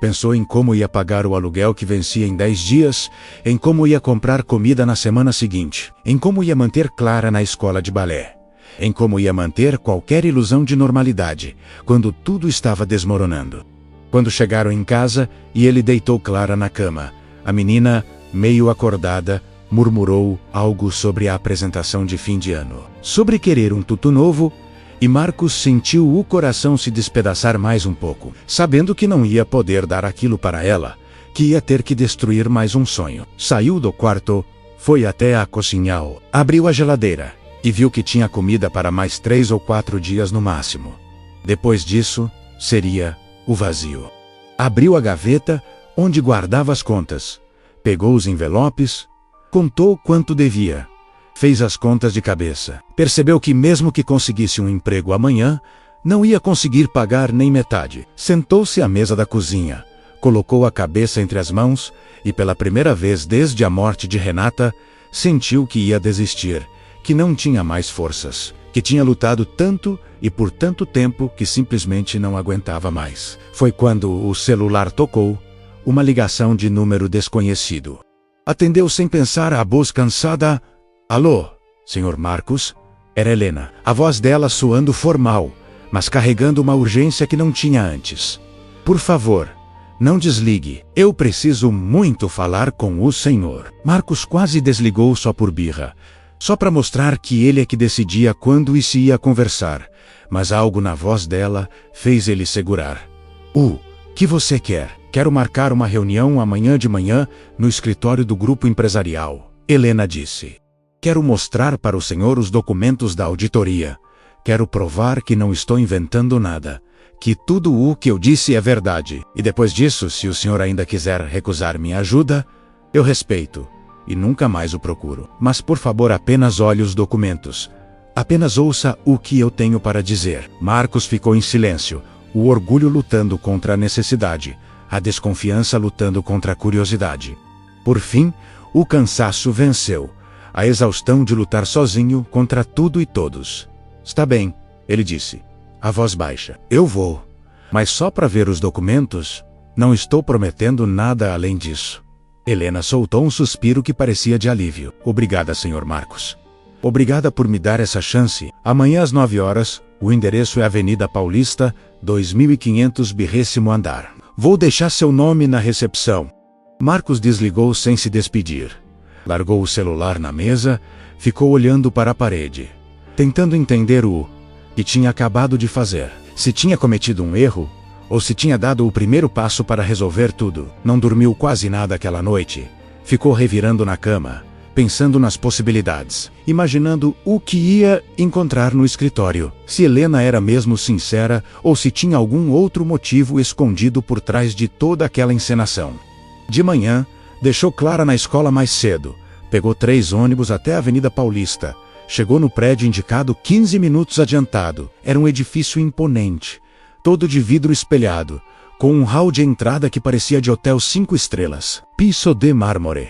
Pensou em como ia pagar o aluguel que vencia em 10 dias, em como ia comprar comida na semana seguinte, em como ia manter Clara na escola de balé, em como ia manter qualquer ilusão de normalidade, quando tudo estava desmoronando. Quando chegaram em casa e ele deitou Clara na cama, a menina, meio acordada, murmurou algo sobre a apresentação de fim de ano, sobre querer um tutu novo, e Marcos sentiu o coração se despedaçar mais um pouco, sabendo que não ia poder dar aquilo para ela, que ia ter que destruir mais um sonho. Saiu do quarto, foi até a cozinha, abriu a geladeira e viu que tinha comida para mais 3 ou 4 dias no máximo. Depois disso, seria o vazio. Abriu a gaveta onde guardava as contas, pegou os envelopes, contou quanto devia. Fez as contas de cabeça. Percebeu que mesmo que conseguisse um emprego amanhã, não ia conseguir pagar nem metade. Sentou-se à mesa da cozinha, colocou a cabeça entre as mãos e pela primeira vez desde a morte de Renata, sentiu que ia desistir, que não tinha mais forças, que tinha lutado tanto e por tanto tempo que simplesmente não aguentava mais. Foi quando o celular tocou, uma ligação de número desconhecido. Atendeu sem pensar a voz cansada. "Alô, senhor Marcos?" Era Helena, a voz dela soando formal, mas carregando uma urgência que não tinha antes. Por favor, não desligue. Eu preciso muito falar com o senhor. Marcos quase desligou só por birra. Só para mostrar que ele é que decidia quando e se ia conversar. Mas algo na voz dela fez ele segurar. Que você quer? Quero marcar uma reunião amanhã de manhã no escritório do grupo empresarial. Helena disse. Quero mostrar para o senhor os documentos da auditoria. Quero provar que não estou inventando nada. Que tudo o que eu disse é verdade. E depois disso, se o senhor ainda quiser recusar minha ajuda, eu respeito. E nunca mais o procuro. Mas por favor, apenas olhe os documentos. Apenas ouça o que eu tenho para dizer. Marcos ficou em silêncio. O orgulho lutando contra a necessidade. A desconfiança lutando contra a curiosidade. Por fim, o cansaço venceu. A exaustão de lutar sozinho contra tudo e todos. Está bem, ele disse. A voz baixa. Eu vou. Mas só para ver os documentos? Não estou prometendo nada além disso. Helena soltou um suspiro que parecia de alívio. Obrigada, Sr. Marcos. Obrigada por me dar essa chance. Amanhã às 9 horas, o endereço é Avenida Paulista, 2500 Birrésimo andar. Vou deixar seu nome na recepção. Marcos desligou sem se despedir. Largou o celular na mesa, ficou olhando para a parede, tentando entender o que tinha acabado de fazer. Se tinha cometido um erro, ou se tinha dado o primeiro passo para resolver tudo. Não dormiu quase nada aquela noite. Ficou revirando na cama, pensando nas possibilidades, imaginando o que ia encontrar no escritório. Se Helena era mesmo sincera, ou se tinha algum outro motivo escondido por trás de toda aquela encenação. De manhã, deixou Clara na escola mais cedo. Pegou 3 ônibus até a Avenida Paulista. Chegou no prédio indicado 15 minutos adiantado. Era um edifício imponente, todo de vidro espelhado, com um hall de entrada que parecia de hotel 5 estrelas. Piso de mármore,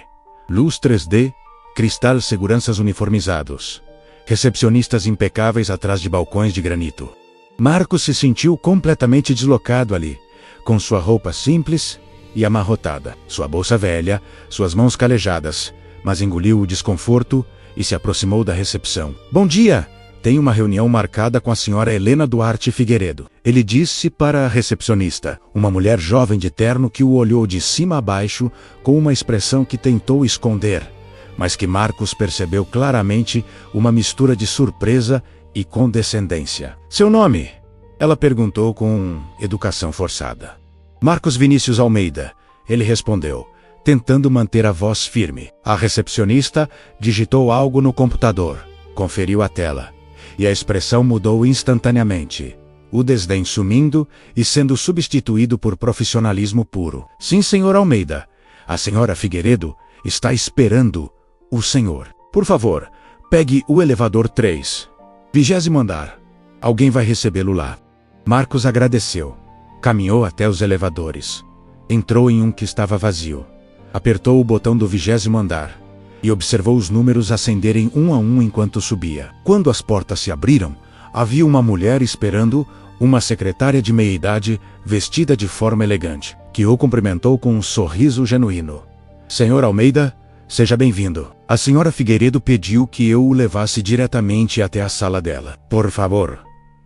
luz 3D, cristal, seguranças uniformizados. Recepcionistas impecáveis atrás de balcões de granito. Marcos se sentiu completamente deslocado ali, com sua roupa simples e amarrotada, sua bolsa velha, suas mãos calejadas, mas engoliu o desconforto e se aproximou da recepção. Bom dia! Tenho uma reunião marcada com a senhora Helena Duarte Figueiredo. Ele disse para a recepcionista, uma mulher jovem de terno que o olhou de cima a baixo com uma expressão que tentou esconder, mas que Marcos percebeu claramente uma mistura de surpresa e condescendência. Seu nome? Ela perguntou com educação forçada. Marcos Vinícius Almeida. Ele respondeu, tentando manter a voz firme. A recepcionista digitou algo no computador, conferiu a tela, e a expressão mudou instantaneamente. O desdém sumindo e sendo substituído por profissionalismo puro. Sim, senhor Almeida. A senhora Figueiredo está esperando o senhor. Por favor, pegue o elevador 3. 20º andar. Alguém vai recebê-lo lá. Marcos agradeceu. Caminhou até os elevadores. Entrou em um que estava vazio. Apertou o botão do 20º andar e observou os números acenderem um a um enquanto subia. Quando as portas se abriram, havia uma mulher esperando, uma secretária de meia-idade, vestida de forma elegante, que o cumprimentou com um sorriso genuíno. Senhor Almeida, seja bem-vindo. A senhora Figueiredo pediu que eu o levasse diretamente até a sala dela. Por favor,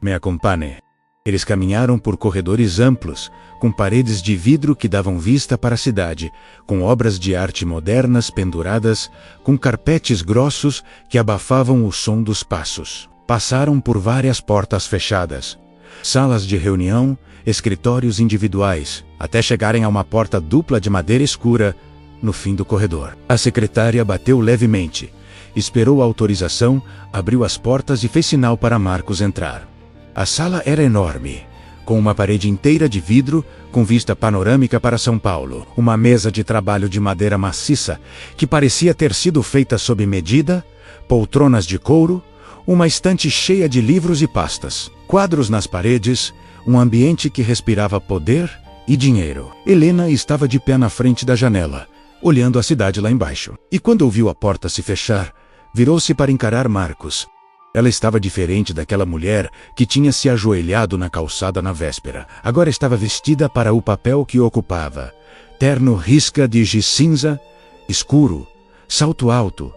me acompanhe. Eles caminharam por corredores amplos, com paredes de vidro que davam vista para a cidade, com obras de arte modernas penduradas, com carpetes grossos que abafavam o som dos passos. Passaram por várias portas fechadas, salas de reunião, escritórios individuais, até chegarem a uma porta dupla de madeira escura no fim do corredor. A secretária bateu levemente, esperou a autorização, abriu as portas e fez sinal para Marcos entrar. A sala era enorme, com uma parede inteira de vidro, com vista panorâmica para São Paulo. Uma mesa de trabalho de madeira maciça, que parecia ter sido feita sob medida, poltronas de couro, uma estante cheia de livros e pastas, quadros nas paredes, um ambiente que respirava poder e dinheiro. Helena estava de pé na frente da janela, olhando a cidade lá embaixo. E quando ouviu a porta se fechar, virou-se para encarar Marcos. Ela estava diferente daquela mulher que tinha se ajoelhado na calçada na véspera. Agora estava vestida para o papel que ocupava. Terno risca de giz cinza, escuro, salto alto,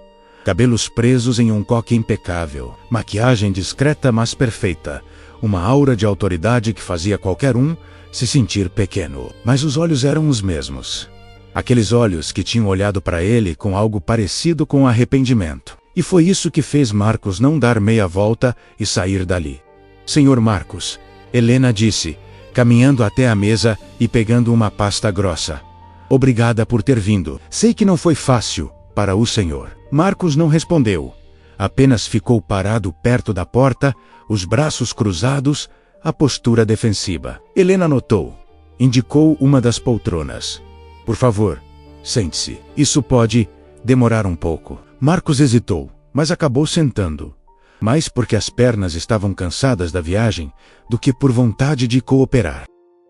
cabelos presos em um coque impecável, maquiagem discreta mas perfeita, uma aura de autoridade que fazia qualquer um se sentir pequeno. Mas os olhos eram os mesmos. Aqueles olhos que tinham olhado para ele com algo parecido com arrependimento. E foi isso que fez Marcos não dar meia volta e sair dali. Senhor Marcos, Helena disse, caminhando até a mesa e pegando uma pasta grossa. Obrigada por ter vindo. Sei que não foi fácil para o senhor. Marcos não respondeu. Apenas ficou parado perto da porta, os braços cruzados, a postura defensiva. Helena notou. Indicou uma das poltronas. Por favor, sente-se. Isso pode demorar um pouco. Marcos hesitou, mas acabou sentando. Mais porque as pernas estavam cansadas da viagem do que por vontade de cooperar.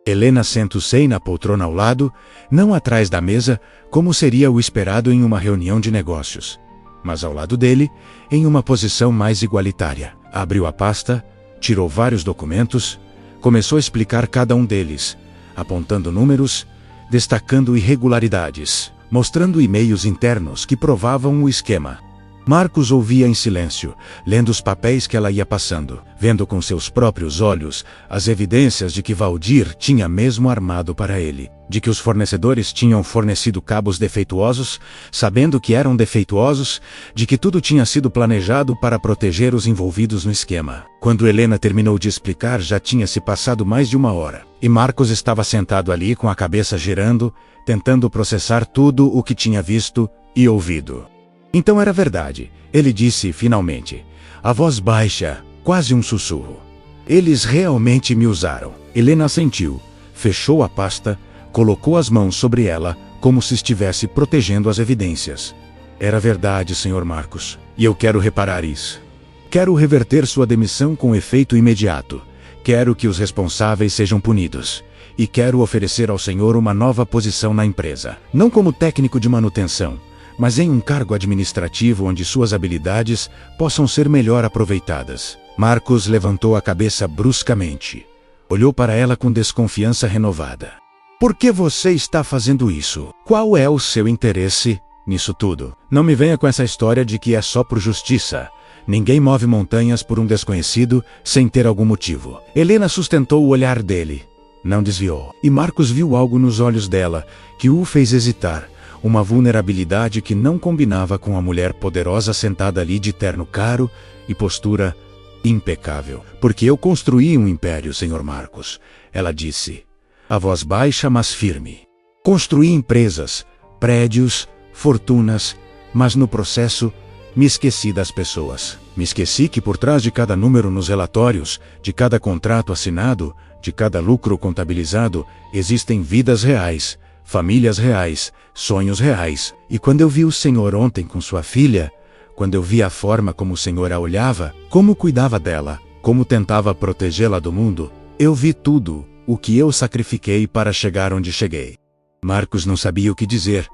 Helena sentou-se na poltrona ao lado, não atrás da mesa, como seria o esperado em uma reunião de negócios, mas ao lado dele, em uma posição mais igualitária. Abriu a pasta, tirou vários documentos, começou a explicar cada um deles, apontando números, destacando irregularidades, mostrando e-mails internos que provavam o esquema. Marcos ouvia em silêncio, lendo os papéis que ela ia passando, vendo com seus próprios olhos as evidências de que Valdir tinha mesmo armado para ele, de que os fornecedores tinham fornecido cabos defeituosos, sabendo que eram defeituosos, de que tudo tinha sido planejado para proteger os envolvidos no esquema. Quando Helena terminou de explicar, já tinha se passado mais de uma hora, e Marcos estava sentado ali com a cabeça girando, tentando processar tudo o que tinha visto e ouvido. Então era verdade, ele disse finalmente, a voz baixa, quase um sussurro. Eles realmente me usaram. Helena assentiu, fechou a pasta, colocou as mãos sobre ela, como se estivesse protegendo as evidências. Era verdade, Sr. Marcos, e eu quero reparar isso. Quero reverter sua demissão com efeito imediato. Quero que os responsáveis sejam punidos. E quero oferecer ao senhor uma nova posição na empresa. Não como técnico de manutenção, mas em um cargo administrativo onde suas habilidades possam ser melhor aproveitadas. Marcos levantou a cabeça bruscamente. Olhou para ela com desconfiança renovada. Por que você está fazendo isso? Qual é o seu interesse nisso tudo? Não me venha com essa história de que é só por justiça. Ninguém move montanhas por um desconhecido sem ter algum motivo. Helena sustentou o olhar dele. Não desviou. E Marcos viu algo nos olhos dela que o fez hesitar. Uma vulnerabilidade que não combinava com a mulher poderosa sentada ali de terno caro e postura impecável. Porque eu construí um império, Sr. Marcos, ela disse, a voz baixa mas firme. Construí empresas, prédios, fortunas, mas no processo me esqueci das pessoas. Me esqueci que por trás de cada número nos relatórios, de cada contrato assinado, de cada lucro contabilizado, existem vidas reais, famílias reais, sonhos reais. E quando eu vi o senhor ontem com sua filha, quando eu vi a forma como o senhor a olhava, como cuidava dela, como tentava protegê-la do mundo, eu vi tudo o que eu sacrifiquei para chegar onde cheguei. Marcos não sabia o que dizer.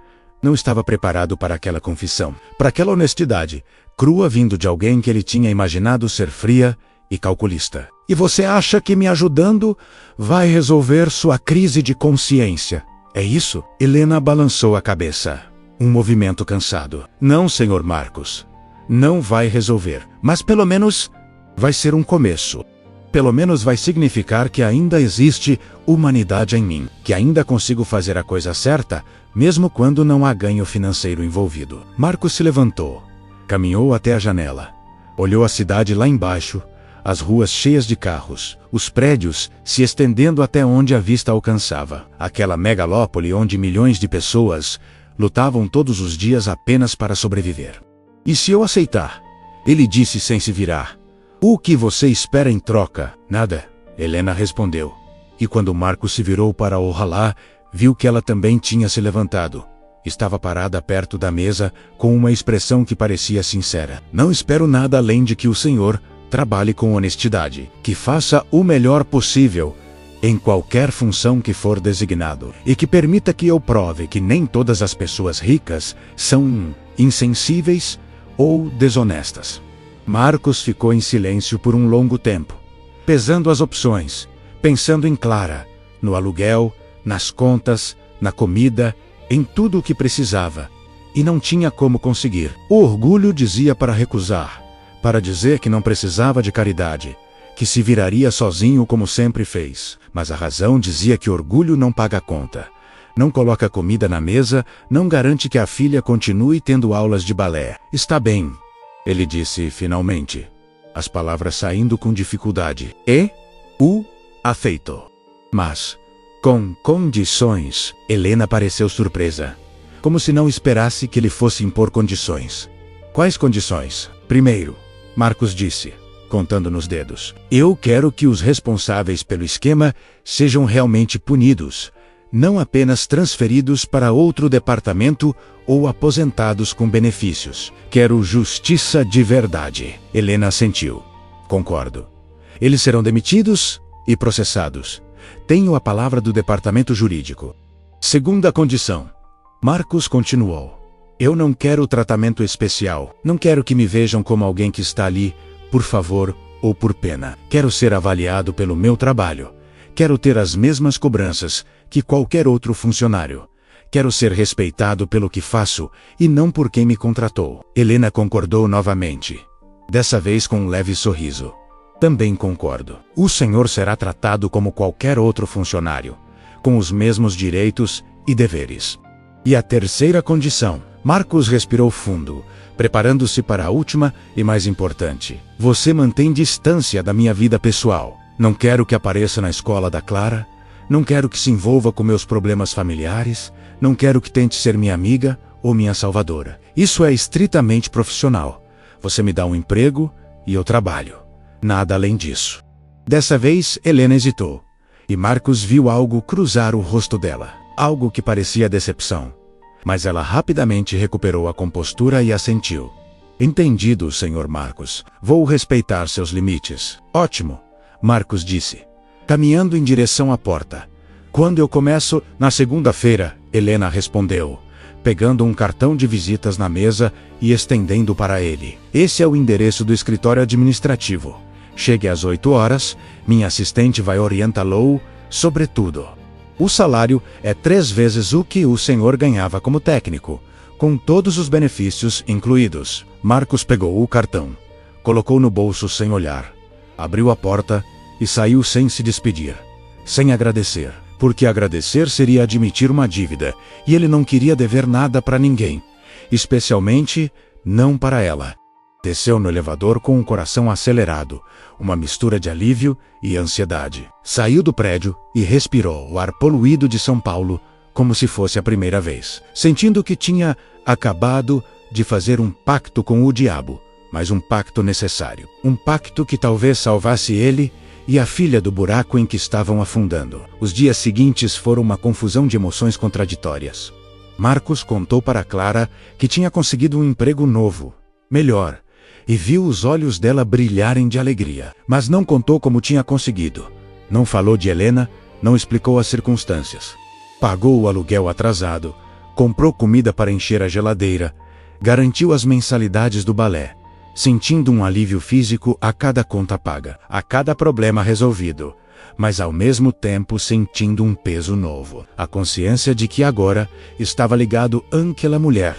Não estava preparado para aquela confissão, para aquela honestidade, crua vindo de alguém que ele tinha imaginado ser fria e calculista. E você acha que me ajudando vai resolver sua crise de consciência? É isso? Helena balançou a cabeça. Um movimento cansado. Não, Sr. Marcos. Não vai resolver. Mas pelo menos vai ser um começo. Pelo menos vai significar que ainda existe humanidade em mim. Que ainda consigo fazer a coisa certa, mesmo quando não há ganho financeiro envolvido. Marcos se levantou. Caminhou até a janela. Olhou a cidade lá embaixo, as ruas cheias de carros, os prédios se estendendo até onde a vista alcançava. Aquela megalópole onde milhões de pessoas lutavam todos os dias apenas para sobreviver. E se eu aceitar? Ele disse sem se virar. O que você espera em troca? Nada, Helena respondeu. E quando Marcos se virou para Ohalá, viu que ela também tinha se levantado. Estava parada perto da mesa, com uma expressão que parecia sincera. Não espero nada além de que o senhor trabalhe com honestidade, que faça o melhor possível em qualquer função que for designado, e que permita que eu prove que nem todas as pessoas ricas são insensíveis ou desonestas. Marcos ficou em silêncio por um longo tempo, pesando as opções, pensando em Clara, no aluguel, nas contas, na comida, em tudo o que precisava, e não tinha como conseguir. O orgulho dizia para recusar, para dizer que não precisava de caridade, que se viraria sozinho como sempre fez, mas a razão dizia que orgulho não paga conta. Não coloca comida na mesa, não garante que a filha continue tendo aulas de balé. Está bem, ele disse finalmente, as palavras saindo com dificuldade. Aceito. Mas, com condições. Helena pareceu surpresa, como se não esperasse que ele fosse impor condições. Quais condições? Primeiro, Marcos disse, contando nos dedos, eu quero que os responsáveis pelo esquema sejam realmente punidos, não apenas transferidos para outro departamento ou aposentados com benefícios. Quero justiça de verdade. Helena assentiu. Concordo. Eles serão demitidos e processados. Tenho a palavra do departamento jurídico. Segunda condição. Marcos continuou. Eu não quero tratamento especial. Não quero que me vejam como alguém que está ali, por favor, ou por pena. Quero ser avaliado pelo meu trabalho. Quero ter as mesmas cobranças que qualquer outro funcionário. Quero ser respeitado pelo que faço e não por quem me contratou. Helena concordou novamente. Dessa vez com um leve sorriso. Também concordo. O senhor será tratado como qualquer outro funcionário, com os mesmos direitos e deveres. E a terceira condição. Marcos respirou fundo, preparando-se para a última e mais importante. Você mantém distância da minha vida pessoal. Não quero que apareça na escola da Clara. Não quero que se envolva com meus problemas familiares. Não quero que tente ser minha amiga ou minha salvadora. Isso é estritamente profissional. Você me dá um emprego e eu trabalho. Nada além disso. Dessa vez, Helena hesitou. E Marcos viu algo cruzar o rosto dela. Algo que parecia decepção. Mas ela rapidamente recuperou a compostura e assentiu. Entendido, Sr. Marcos. Vou respeitar seus limites. Ótimo, Marcos disse, caminhando em direção à porta. Quando eu começo? Na segunda-feira, Helena respondeu, pegando um cartão de visitas na mesa e estendendo para ele. Esse é o endereço do escritório administrativo. Chegue às 8 horas, minha assistente vai orientá-lo sobre tudo. O salário é 3 vezes o que o senhor ganhava como técnico, com todos os benefícios incluídos. Marcos pegou o cartão, colocou no bolso sem olhar, abriu a porta e saiu sem se despedir, sem agradecer, porque agradecer seria admitir uma dívida, e ele não queria dever nada para ninguém, especialmente não para ela. Desceu no elevador com o coração acelerado, uma mistura de alívio e ansiedade. Saiu do prédio e respirou o ar poluído de São Paulo como se fosse a primeira vez, sentindo que tinha acabado de fazer um pacto com o diabo, mas um pacto necessário. Um pacto que talvez salvasse ele e a filha do buraco em que estavam afundando. Os dias seguintes foram uma confusão de emoções contraditórias. Marcos contou para Clara que tinha conseguido um emprego novo, melhor, e viu os olhos dela brilharem de alegria. Mas não contou como tinha conseguido. Não falou de Helena, não explicou as circunstâncias. Pagou o aluguel atrasado, comprou comida para encher a geladeira, garantiu as mensalidades do balé, sentindo um alívio físico a cada conta paga, a cada problema resolvido, mas ao mesmo tempo sentindo um peso novo. A consciência de que agora estava ligado àquela mulher,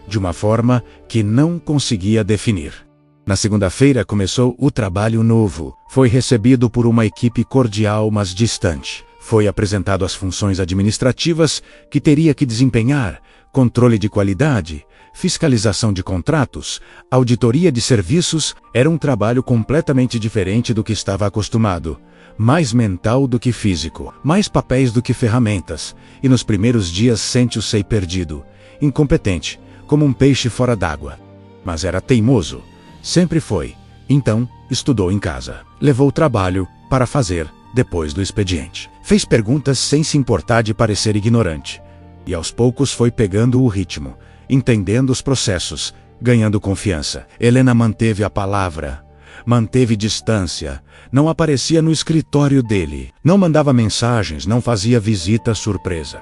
de uma forma que não conseguia definir. Na segunda-feira começou o trabalho novo. Foi recebido por uma equipe cordial, mas distante. Foi apresentado as funções administrativas que teria que desempenhar: controle de qualidade, fiscalização de contratos, auditoria de serviços. Era um trabalho completamente diferente do que estava acostumado. Mais mental do que físico, mais papéis do que ferramentas. E nos primeiros dias sente-se perdido, incompetente, como um peixe fora d'água. Mas era teimoso. Sempre foi. Então, estudou em casa. Levou trabalho para fazer depois do expediente. Fez perguntas sem se importar de parecer ignorante. E aos poucos foi pegando o ritmo, entendendo os processos, ganhando confiança. Helena manteve a palavra, manteve distância, não aparecia no escritório dele, não mandava mensagens, não fazia visita surpresa.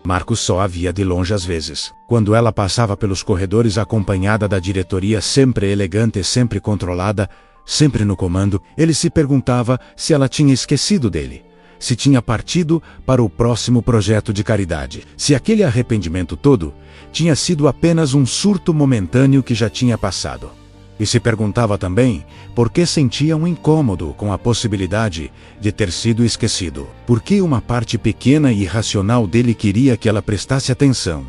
Marcos só a via de longe às vezes. Quando ela passava pelos corredores acompanhada da diretoria, sempre elegante e sempre controlada, sempre no comando, ele se perguntava se ela tinha esquecido dele, se tinha partido para o próximo projeto de caridade, se aquele arrependimento todo tinha sido apenas um surto momentâneo que já tinha passado. E se perguntava também por que sentia um incômodo com a possibilidade de ter sido esquecido. Por que uma parte pequena e irracional dele queria que ela prestasse atenção?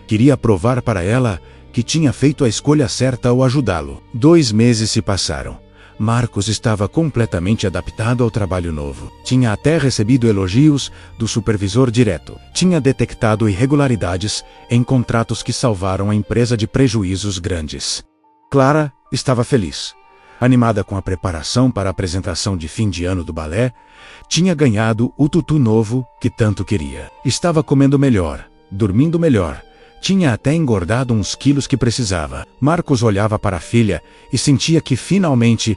Queria provar para ela que tinha feito a escolha certa ao ajudá-lo. 2 meses se passaram. Marcos estava completamente adaptado ao trabalho novo. Tinha até recebido elogios do supervisor direto. Tinha detectado irregularidades em contratos que salvaram a empresa de prejuízos grandes. Clara estava feliz. Animada com a preparação para a apresentação de fim de ano do balé, tinha ganhado o tutu novo que tanto queria. Estava comendo melhor, dormindo melhor. Tinha até engordado uns quilos que precisava. Marcos olhava para a filha e sentia que finalmente,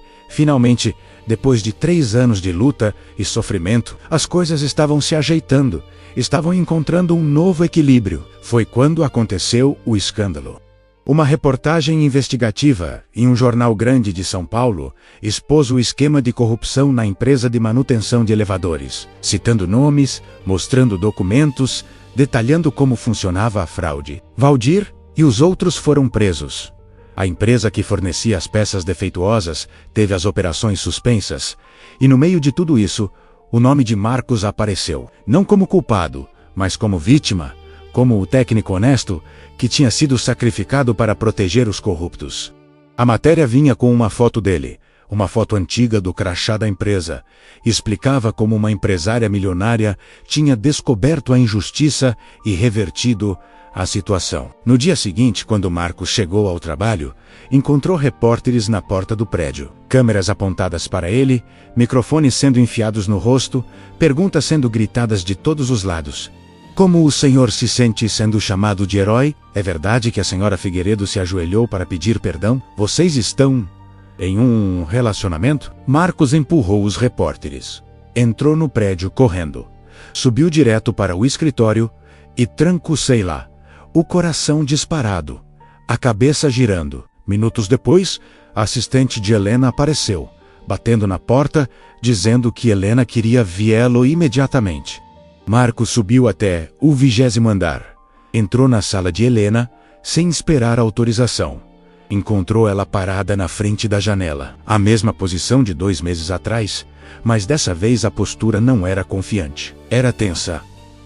depois de 3 anos de luta e sofrimento, as coisas estavam se ajeitando, estavam encontrando um novo equilíbrio. Foi quando aconteceu o escândalo. Uma reportagem investigativa em um jornal grande de São Paulo expôs o esquema de corrupção na empresa de manutenção de elevadores, citando nomes, mostrando documentos, detalhando como funcionava a fraude. Valdir e os outros foram presos. A empresa que fornecia as peças defeituosas teve as operações suspensas, e no meio de tudo isso, o nome de Marcos apareceu, não como culpado, mas como vítima, como o técnico honesto que tinha sido sacrificado para proteger os corruptos. A matéria vinha com uma foto dele, uma foto antiga do crachá da empresa, e explicava como uma empresária milionária tinha descoberto a injustiça e revertido a situação. No dia seguinte, quando Marcos chegou ao trabalho, encontrou repórteres na porta do prédio. Câmeras apontadas para ele, microfones sendo enfiados no rosto, perguntas sendo gritadas de todos os lados. Como o senhor se sente sendo chamado de herói? É verdade que a senhora Figueiredo se ajoelhou para pedir perdão? Vocês estão em um relacionamento? Marcos empurrou os repórteres. Entrou no prédio correndo. Subiu direto para o escritório e tranco-sei lá. O coração disparado. A cabeça girando. Minutos depois, a assistente de Helena apareceu, batendo na porta, dizendo que Helena queria vê-lo imediatamente. Marcos subiu até o 20º andar. Entrou na sala de Helena, sem esperar autorização. Encontrou ela parada na frente da janela. A mesma posição de 2 meses atrás, mas dessa vez a postura não era confiante. Era tensa.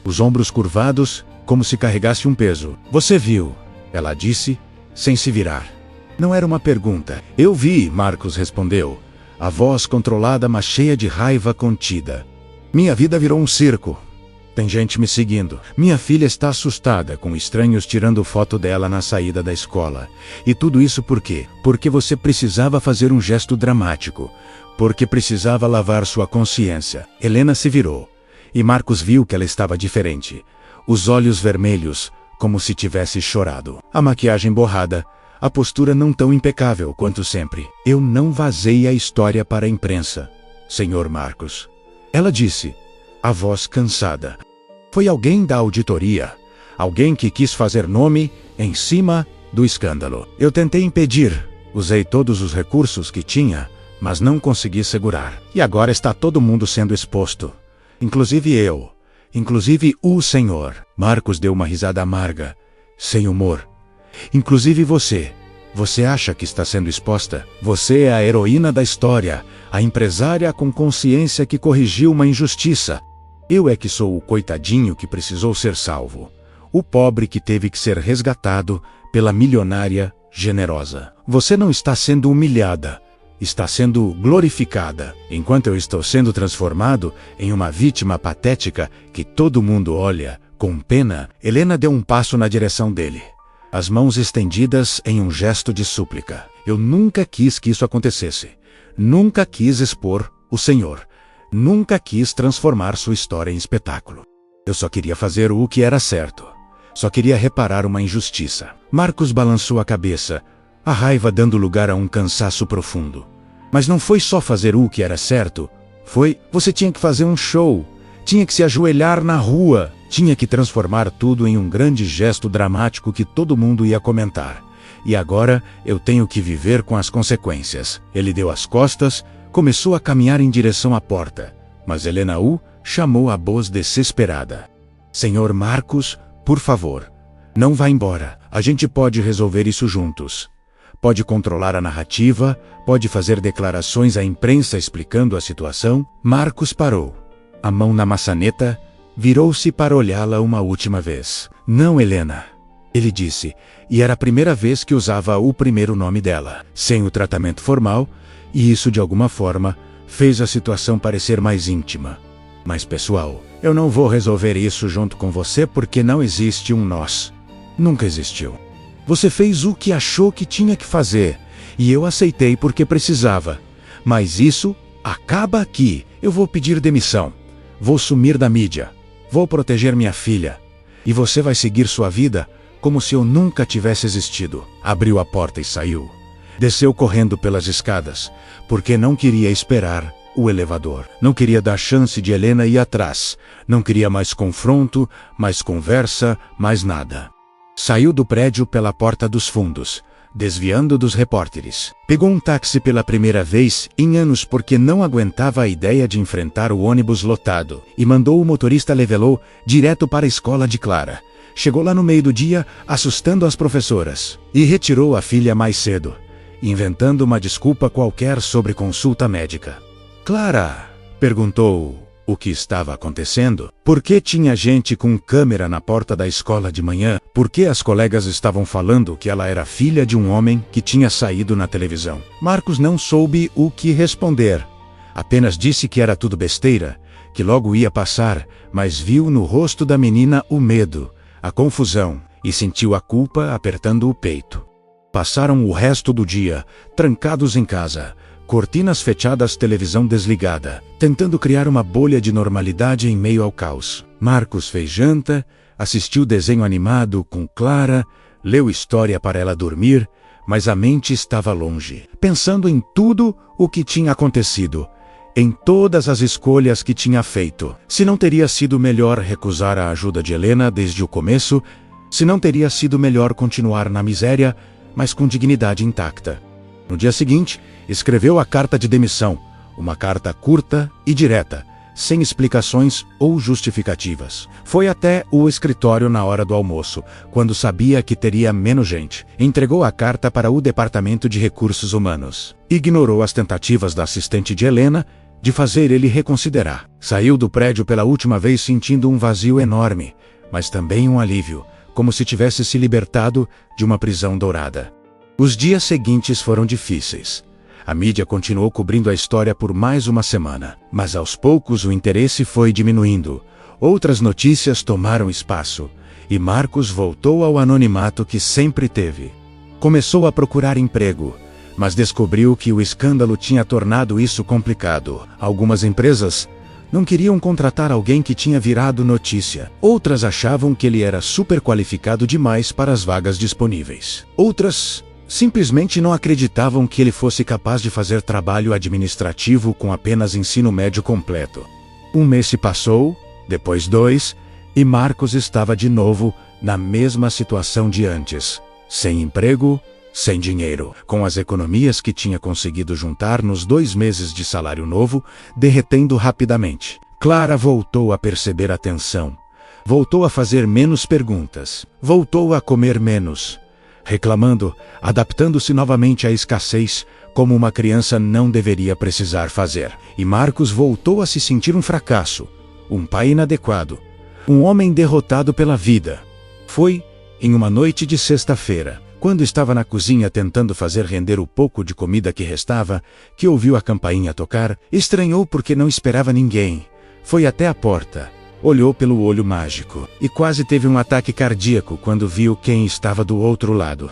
Os ombros curvados, como se carregasse um peso. Você viu? Ela disse, sem se virar. Não era uma pergunta. Eu vi, Marcos respondeu. A voz controlada, mas cheia de raiva contida. Minha vida virou um circo. Tem gente me seguindo. Minha filha está assustada com estranhos tirando foto dela na saída da escola. E tudo isso por quê? Porque você precisava fazer um gesto dramático. Porque precisava lavar sua consciência. Helena se virou. E Marcos viu que ela estava diferente. Os olhos vermelhos, como se tivesse chorado. A maquiagem borrada. A postura não tão impecável quanto sempre. Eu não vazei a história para a imprensa, senhor Marcos. Ela disse, a voz cansada. Foi alguém da auditoria, alguém que quis fazer nome em cima do escândalo. Eu tentei impedir, usei todos os recursos que tinha, mas não consegui segurar. E agora está todo mundo sendo exposto, inclusive eu, inclusive o senhor. Marcos deu uma risada amarga, sem humor. Inclusive você. Você acha que está sendo exposta? Você é a heroína da história, a empresária com consciência que corrigiu uma injustiça. Eu é que sou o coitadinho que precisou ser salvo. O pobre que teve que ser resgatado pela milionária generosa. Você não está sendo humilhada. Está sendo glorificada. Enquanto eu estou sendo transformado em uma vítima patética que todo mundo olha com pena, Helena deu um passo na direção dele. As mãos estendidas em um gesto de súplica. Eu nunca quis que isso acontecesse. Nunca quis expor o senhor. Nunca quis transformar sua história em espetáculo. Eu só queria fazer o que era certo. Só queria reparar uma injustiça. Marcos balançou a cabeça, a raiva dando lugar a um cansaço profundo. Mas não foi só fazer o que era certo. Você tinha que fazer um show. Tinha que se ajoelhar na rua. Tinha que transformar tudo em um grande gesto dramático que todo mundo ia comentar. E agora eu tenho que viver com as consequências. Ele deu as costas, começou a caminhar em direção à porta, mas Helena o chamou a voz desesperada. Senhor Marcos, por favor, não vá embora. A gente pode resolver isso juntos. pode controlar a narrativa, pode fazer declarações à imprensa explicando a situação. Marcos parou. A mão na maçaneta, virou-se para olhá-la uma última vez. Não, Helena, ele disse, e era a primeira vez que usava o primeiro nome dela, sem o tratamento formal, e isso de alguma forma fez a situação parecer mais íntima, mais pessoal. Eu não vou resolver isso junto com você porque não existe um nós. Nunca existiu. Você fez o que achou que tinha que fazer, e eu aceitei porque precisava. Mas isso acaba aqui. Eu vou pedir demissão. Vou sumir da mídia. Vou proteger minha filha. E você vai seguir sua vida como se eu nunca tivesse existido. Abriu a porta e saiu. Desceu correndo pelas escadas, porque não queria esperar o elevador. Não queria dar chance de Helena ir atrás. Não queria mais confronto, mais conversa, mais nada. Saiu do prédio pela porta dos fundos, desviando dos repórteres. Pegou um táxi pela primeira vez em anos porque não aguentava a ideia de enfrentar o ônibus lotado, e mandou o motorista levá-lo direto para a escola de Clara. Chegou lá no meio do dia, assustando as professoras, e retirou a filha mais cedo, inventando uma desculpa qualquer sobre consulta médica. Clara perguntou o que estava acontecendo. Por que tinha gente com câmera na porta da escola de manhã? Por que as colegas estavam falando que ela era filha de um homem que tinha saído na televisão? Marcos não soube o que responder. Apenas disse que era tudo besteira, que logo ia passar, mas viu no rosto da menina o medo, a confusão, e sentiu a culpa apertando o peito. Passaram o resto do dia, trancados em casa, cortinas fechadas, televisão desligada, tentando criar uma bolha de normalidade em meio ao caos. Marcos fez janta, assistiu desenho animado com Clara, leu história para ela dormir, mas a mente estava longe, pensando em tudo o que tinha acontecido, em todas as escolhas que tinha feito. Se não teria sido melhor recusar a ajuda de Helena desde o começo, se não teria sido melhor continuar na miséria, mas com dignidade intacta. No dia seguinte, escreveu a carta de demissão, uma carta curta e direta, sem explicações ou justificativas. Foi até o escritório na hora do almoço, quando sabia que teria menos gente. Entregou a carta para o Departamento de Recursos Humanos. Ignorou as tentativas da assistente de Helena de fazer ele reconsiderar. Saiu do prédio pela última vez sentindo um vazio enorme, mas também um alívio, como se tivesse se libertado de uma prisão dourada. Os dias seguintes foram difíceis. A mídia continuou cobrindo a história por mais uma semana, mas aos poucos o interesse foi diminuindo. Outras notícias tomaram espaço, e Marcos voltou ao anonimato que sempre teve. Começou a procurar emprego, mas descobriu que o escândalo tinha tornado isso complicado. Algumas empresas não queriam contratar alguém que tinha virado notícia. Outras achavam que ele era super qualificado demais para as vagas disponíveis. Outras simplesmente não acreditavam que ele fosse capaz de fazer trabalho administrativo com apenas ensino médio completo. Um mês se passou, depois 2, e Marcos estava de novo na mesma situação de antes. Sem emprego, sem dinheiro, com as economias que tinha conseguido juntar nos 2 meses de salário novo, derretendo rapidamente. Clara voltou a perceber a tensão. Voltou a fazer menos perguntas. Voltou a comer menos. Reclamando, adaptando-se novamente à escassez, como uma criança não deveria precisar fazer. E Marcos voltou a se sentir um fracasso, um pai inadequado, um homem derrotado pela vida. Foi em uma noite de sexta-feira, quando estava na cozinha tentando fazer render o pouco de comida que restava, que ouviu a campainha tocar. Estranhou porque não esperava ninguém. Foi até a porta. Olhou pelo olho mágico, e quase teve um ataque cardíaco quando viu quem estava do outro lado.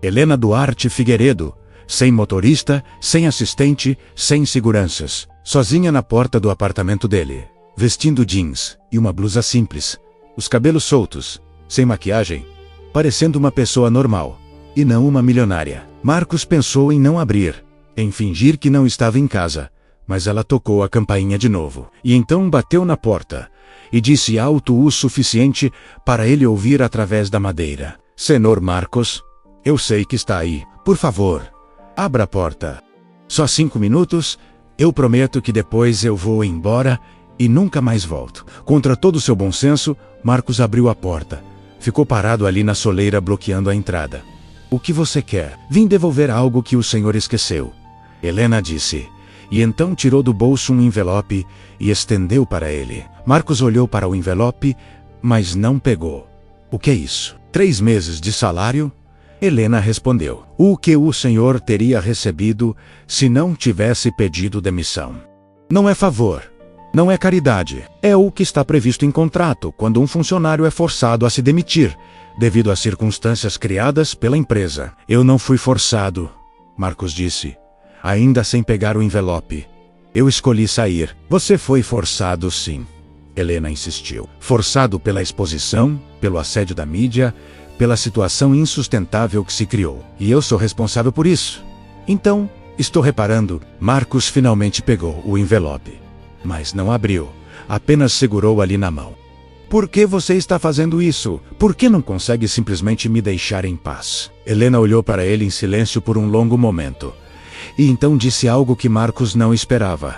Helena Duarte Figueiredo, sem motorista, sem assistente, sem seguranças, sozinha na porta do apartamento dele, vestindo jeans e uma blusa simples, os cabelos soltos, sem maquiagem, parecendo uma pessoa normal, e não uma milionária. Marcos pensou em não abrir, em fingir que não estava em casa, mas ela tocou a campainha de novo, e então bateu na porta, e disse alto o suficiente para ele ouvir através da madeira: "Senhor Marcos, eu sei que está aí. Por favor, abra a porta. Só 5 minutos, eu prometo que depois eu vou embora e nunca mais volto." Contra todo o seu bom senso, Marcos abriu a porta. Ficou parado ali na soleira bloqueando a entrada. O que você quer? Vim devolver algo que o senhor esqueceu. Helena disse. E então tirou do bolso um envelope e estendeu para ele. Marcos olhou para o envelope, mas não pegou. O que é isso? 3 meses de salário? Helena respondeu. O que o senhor teria recebido se não tivesse pedido demissão. Não é favor. Não é caridade. É o que está previsto em contrato quando um funcionário é forçado a se demitir, devido às circunstâncias criadas pela empresa. Eu não fui forçado, Marcos disse, ainda sem pegar o envelope. Eu escolhi sair. Você foi forçado, sim. Helena insistiu. Forçado pela exposição, pelo assédio da mídia, pela situação insustentável que se criou. E eu sou responsável por isso. Então, estou reparando. Marcos finalmente pegou o envelope. Mas não abriu. Apenas segurou ali na mão. Por que você está fazendo isso? Por que não consegue simplesmente me deixar em paz? Helena olhou para ele em silêncio por um longo momento. E então disse algo que Marcos não esperava.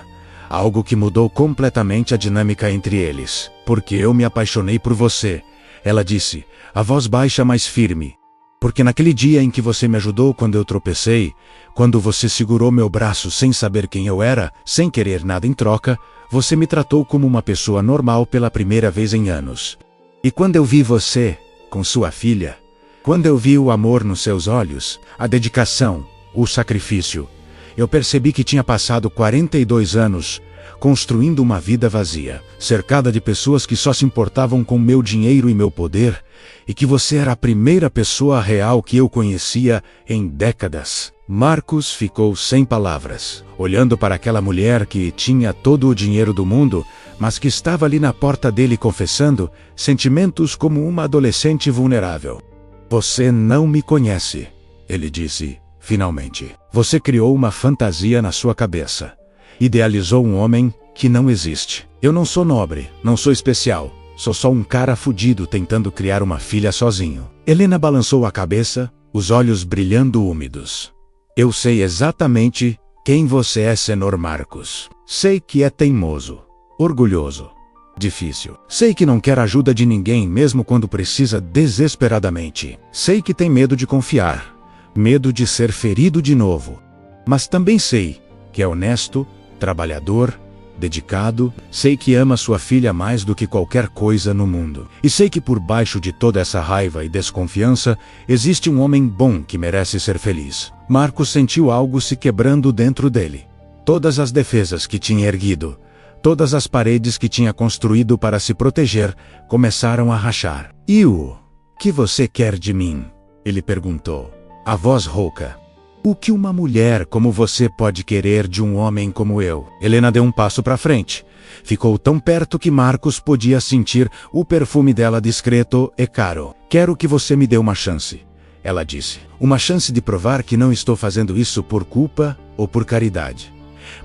Algo que mudou completamente a dinâmica entre eles. Porque eu me apaixonei por você, ela disse, a voz baixa mais firme. Porque naquele dia em que você me ajudou quando eu tropecei, quando você segurou meu braço sem saber quem eu era, sem querer nada em troca, você me tratou como uma pessoa normal pela primeira vez em anos. E quando eu vi você, com sua filha, quando eu vi o amor nos seus olhos, a dedicação, o sacrifício, eu percebi que tinha passado 42 anos construindo uma vida vazia, cercada de pessoas que só se importavam com meu dinheiro e meu poder, e que você era a primeira pessoa real que eu conhecia em décadas. Marcos ficou sem palavras, olhando para aquela mulher que tinha todo o dinheiro do mundo, mas que estava ali na porta dele confessando sentimentos como uma adolescente vulnerável. Você não me conhece, ele disse. Finalmente, você criou uma fantasia na sua cabeça. Idealizou um homem que não existe. Eu não sou nobre, não sou especial. Sou só um cara fudido tentando criar uma filha sozinho. Helena balançou a cabeça, os olhos brilhando úmidos. Eu sei exatamente quem você é, senhor Marcos. Sei que é teimoso, orgulhoso, difícil. Sei que não quer ajuda de ninguém mesmo quando precisa desesperadamente. Sei que tem medo de confiar. Medo de ser ferido de novo. Mas também sei que é honesto, trabalhador, dedicado, sei que ama sua filha mais do que qualquer coisa no mundo. E sei que por baixo de toda essa raiva e desconfiança, existe um homem bom que merece ser feliz. Marcos sentiu algo se quebrando dentro dele. Todas as defesas que tinha erguido, todas as paredes que tinha construído para se proteger, começaram a rachar. E o que você quer de mim? Ele perguntou. A voz rouca. O que uma mulher como você pode querer de um homem como eu? Helena deu um passo para frente. Ficou tão perto que Marcos podia sentir o perfume dela discreto e caro. Quero que você me dê uma chance, ela disse. Uma chance de provar que não estou fazendo isso por culpa ou por caridade,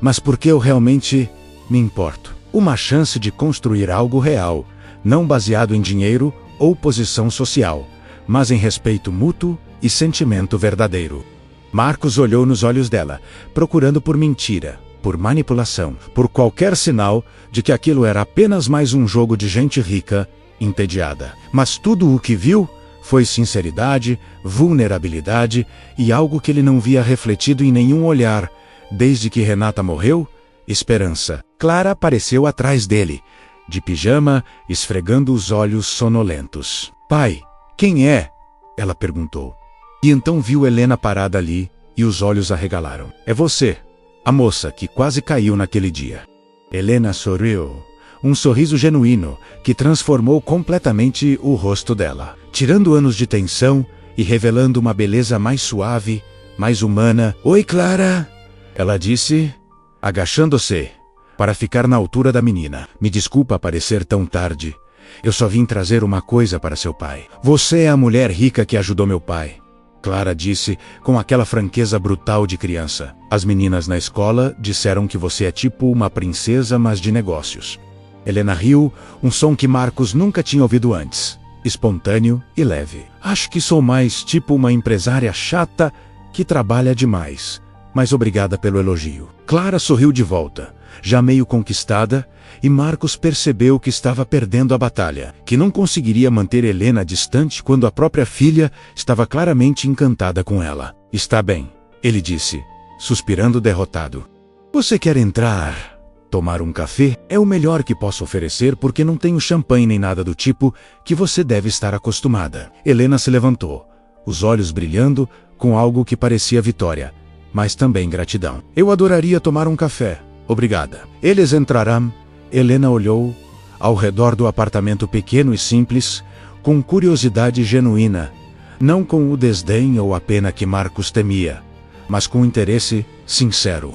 mas porque eu realmente me importo. Uma chance de construir algo real, não baseado em dinheiro ou posição social, mas em respeito mútuo e sentimento verdadeiro. Marcos olhou nos olhos dela, procurando por mentira, por manipulação, por qualquer sinal de que aquilo era apenas mais um jogo de gente rica, entediada. Mas tudo o que viu foi sinceridade, vulnerabilidade e algo que ele não via refletido em nenhum olhar. Desde que Renata morreu, esperança. Clara apareceu atrás dele, de pijama, esfregando os olhos sonolentos. Pai, quem é? Ela perguntou. E então viu Helena parada ali, e os olhos arregalaram. É você, a moça que quase caiu naquele dia. Helena sorriu, um sorriso genuíno, que transformou completamente o rosto dela, tirando anos de tensão e revelando uma beleza mais suave, mais humana. Oi, Clara, ela disse, agachando-se, para ficar na altura da menina. Me desculpa aparecer tão tarde. Eu só vim trazer uma coisa para seu pai. Você é a mulher rica que ajudou meu pai. Clara disse, com aquela franqueza brutal de criança. As meninas na escola disseram que você é tipo uma princesa, mas de negócios. Helena riu, um som que Marcos nunca tinha ouvido antes. Espontâneo e leve. Acho que sou mais tipo uma empresária chata que trabalha demais. Mas obrigada pelo elogio. Clara sorriu de volta, já meio conquistada, e Marcos percebeu que estava perdendo a batalha, que não conseguiria manter Helena distante quando a própria filha estava claramente encantada com ela. Está bem, ele disse, suspirando derrotado. Você quer entrar? Tomar um café? É o melhor que posso oferecer porque não tenho champanhe nem nada do tipo que você deve estar acostumada. Helena se levantou, os olhos brilhando com algo que parecia vitória, mas também gratidão. Eu adoraria tomar um café. Obrigada. Eles entrarão. Helena olhou ao redor do apartamento pequeno e simples, com curiosidade genuína, não com o desdém ou a pena que Marcos temia, mas com interesse sincero.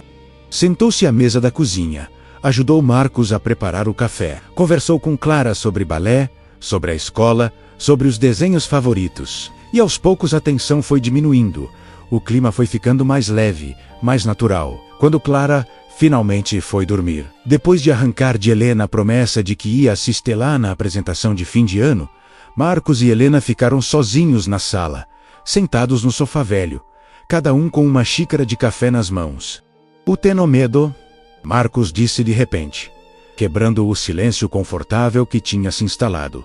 Sentou-se à mesa da cozinha, ajudou Marcos a preparar o café, conversou com Clara sobre balé, sobre a escola, sobre os desenhos favoritos, e aos poucos a tensão foi diminuindo. O clima foi ficando mais leve, mais natural, quando Clara finalmente foi dormir. Depois de arrancar de Helena a promessa de que ia assistir lá na apresentação de fim de ano, Marcos e Helena ficaram sozinhos na sala, sentados no sofá velho, cada um com uma xícara de café nas mãos. "O tenho medo", Marcos disse de repente, quebrando o silêncio confortável que tinha se instalado.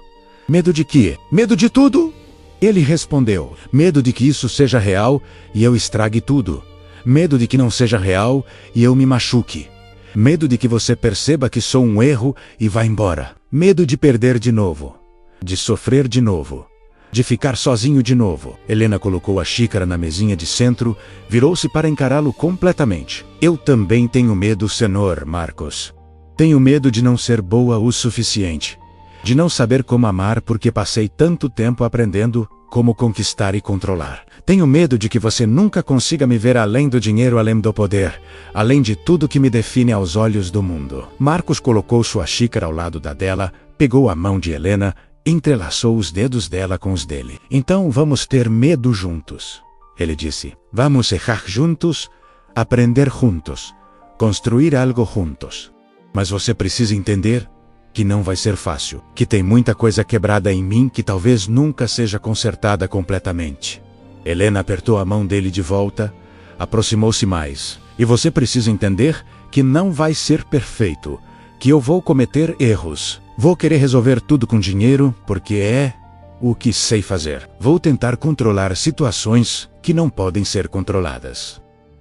"Medo de quê? Medo de tudo?" Ele respondeu. "Medo de que isso seja real e eu estrague tudo. Medo de que não seja real e eu me machuque. Medo de que você perceba que sou um erro e vá embora. Medo de perder de novo. De sofrer de novo. De ficar sozinho de novo." Helena colocou a xícara na mesinha de centro, virou-se para encará-lo completamente. "Eu também tenho medo, senhor Marcos. Tenho medo de não ser boa o suficiente. De não saber como amar porque passei tanto tempo aprendendo como conquistar e controlar. Tenho medo de que você nunca consiga me ver além do dinheiro, além do poder, além de tudo que me define aos olhos do mundo." Marcos colocou sua xícara ao lado da dela, pegou a mão de Helena, entrelaçou os dedos dela com os dele. "Então vamos ter medo juntos", ele disse. "Vamos errar juntos, aprender juntos, construir algo juntos. Mas você precisa entender que não vai ser fácil, que tem muita coisa quebrada em mim que talvez nunca seja consertada completamente." Helena apertou a mão dele de volta, aproximou-se mais. "E você precisa entender que não vai ser perfeito, que eu vou cometer erros. Vou querer resolver tudo com dinheiro, porque é o que sei fazer. Vou tentar controlar situações que não podem ser controladas."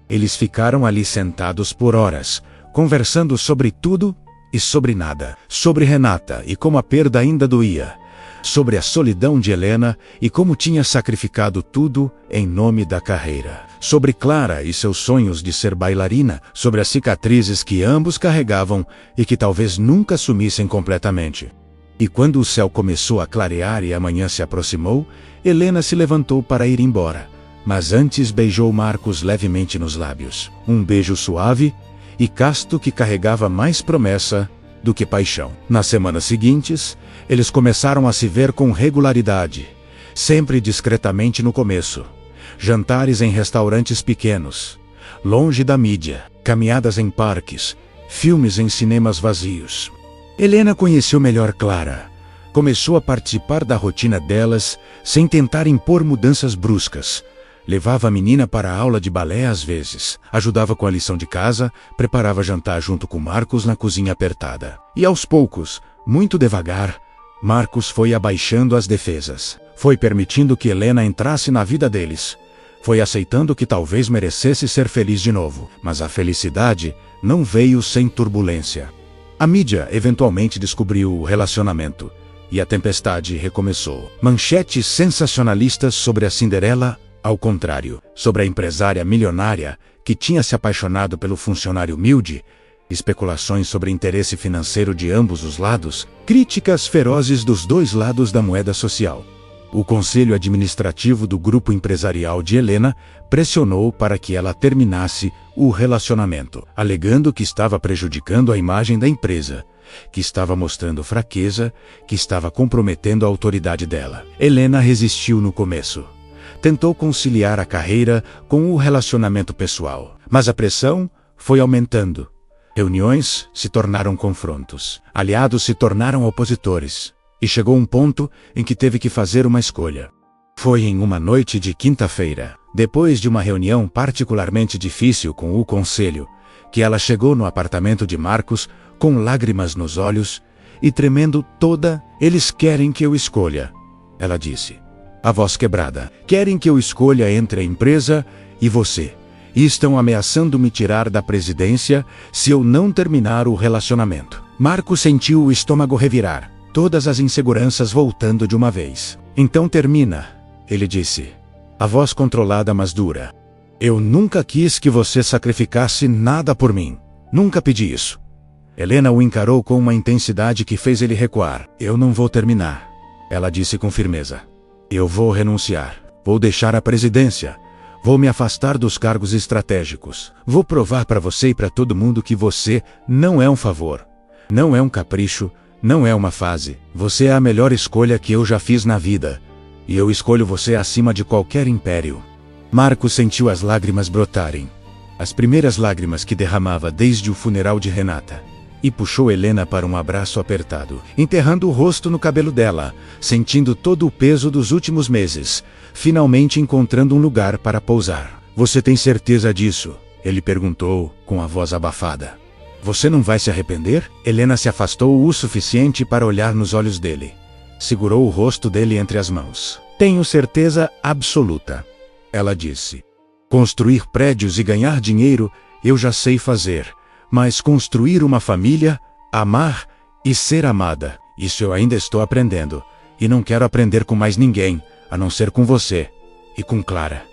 Eles ficaram ali sentados por horas, conversando sobre tudo e sobre nada. Sobre Renata e como a perda ainda doía. Sobre a solidão de Helena e como tinha sacrificado tudo em nome da carreira. Sobre Clara e seus sonhos de ser bailarina. Sobre as cicatrizes que ambos carregavam e que talvez nunca sumissem completamente. E quando o céu começou a clarear e a manhã se aproximou, Helena se levantou para ir embora. Mas antes beijou Marcos levemente nos lábios. Um beijo suave e casto que carregava mais promessa do que paixão. Nas semanas seguintes, eles começaram a se ver com regularidade, sempre discretamente no começo. Jantares em restaurantes pequenos, longe da mídia, caminhadas em parques, filmes em cinemas vazios. Helena conheceu melhor Clara. Começou a participar da rotina delas sem tentar impor mudanças bruscas. Levava a menina para a aula de balé às vezes, ajudava com a lição de casa, preparava jantar junto com Marcos na cozinha apertada. E aos poucos, muito devagar, Marcos foi abaixando as defesas. Foi permitindo que Helena entrasse na vida deles. Foi aceitando que talvez merecesse ser feliz de novo. Mas a felicidade não veio sem turbulência. A mídia eventualmente descobriu o relacionamento. E a tempestade recomeçou. Manchetes sensacionalistas sobre a Cinderela, ao contrário, sobre a empresária milionária que tinha se apaixonado pelo funcionário humilde, especulações sobre interesse financeiro de ambos os lados, críticas ferozes dos dois lados da moeda social. O conselho administrativo do grupo empresarial de Helena pressionou para que ela terminasse o relacionamento, alegando que estava prejudicando a imagem da empresa, que estava mostrando fraqueza, que estava comprometendo a autoridade dela. Helena resistiu no começo. Tentou conciliar a carreira com o relacionamento pessoal, mas a pressão foi aumentando. Reuniões se tornaram confrontos, aliados se tornaram opositores, e chegou um ponto em que teve que fazer uma escolha. Foi em uma noite de quinta-feira, depois de uma reunião particularmente difícil com o conselho, que ela chegou no apartamento de Marcos com lágrimas nos olhos e tremendo toda. Eles querem que eu escolha, ela disse, a voz quebrada. Querem que eu escolha entre a empresa e você. E estão ameaçando me tirar da presidência se eu não terminar o relacionamento. Marcos sentiu o estômago revirar, todas as inseguranças voltando de uma vez. Então termina, ele disse, a voz controlada mas dura. Eu nunca quis que você sacrificasse nada por mim. Nunca pedi isso. Helena o encarou com uma intensidade que fez ele recuar. Eu não vou terminar, ela disse com firmeza. Eu vou renunciar. Vou deixar a presidência. Vou me afastar dos cargos estratégicos. Vou provar para você e para todo mundo que você não é um favor. Não é um capricho. Não é uma fase. Você é a melhor escolha que eu já fiz na vida. E eu escolho você acima de qualquer império. Marcos sentiu as lágrimas brotarem. As primeiras lágrimas que derramava desde o funeral de Renata. E puxou Helena para um abraço apertado, enterrando o rosto no cabelo dela, sentindo todo o peso dos últimos meses, finalmente encontrando um lugar para pousar. Você tem certeza disso? Ele perguntou, com a voz abafada. Você não vai se arrepender? Helena se afastou o suficiente para olhar nos olhos dele. Segurou o rosto dele entre as mãos. Tenho certeza absoluta, ela disse. Construir prédios e ganhar dinheiro eu já sei fazer, mas construir uma família, amar e ser amada, isso eu ainda estou aprendendo. E não quero aprender com mais ninguém, a não ser com você e com Clara.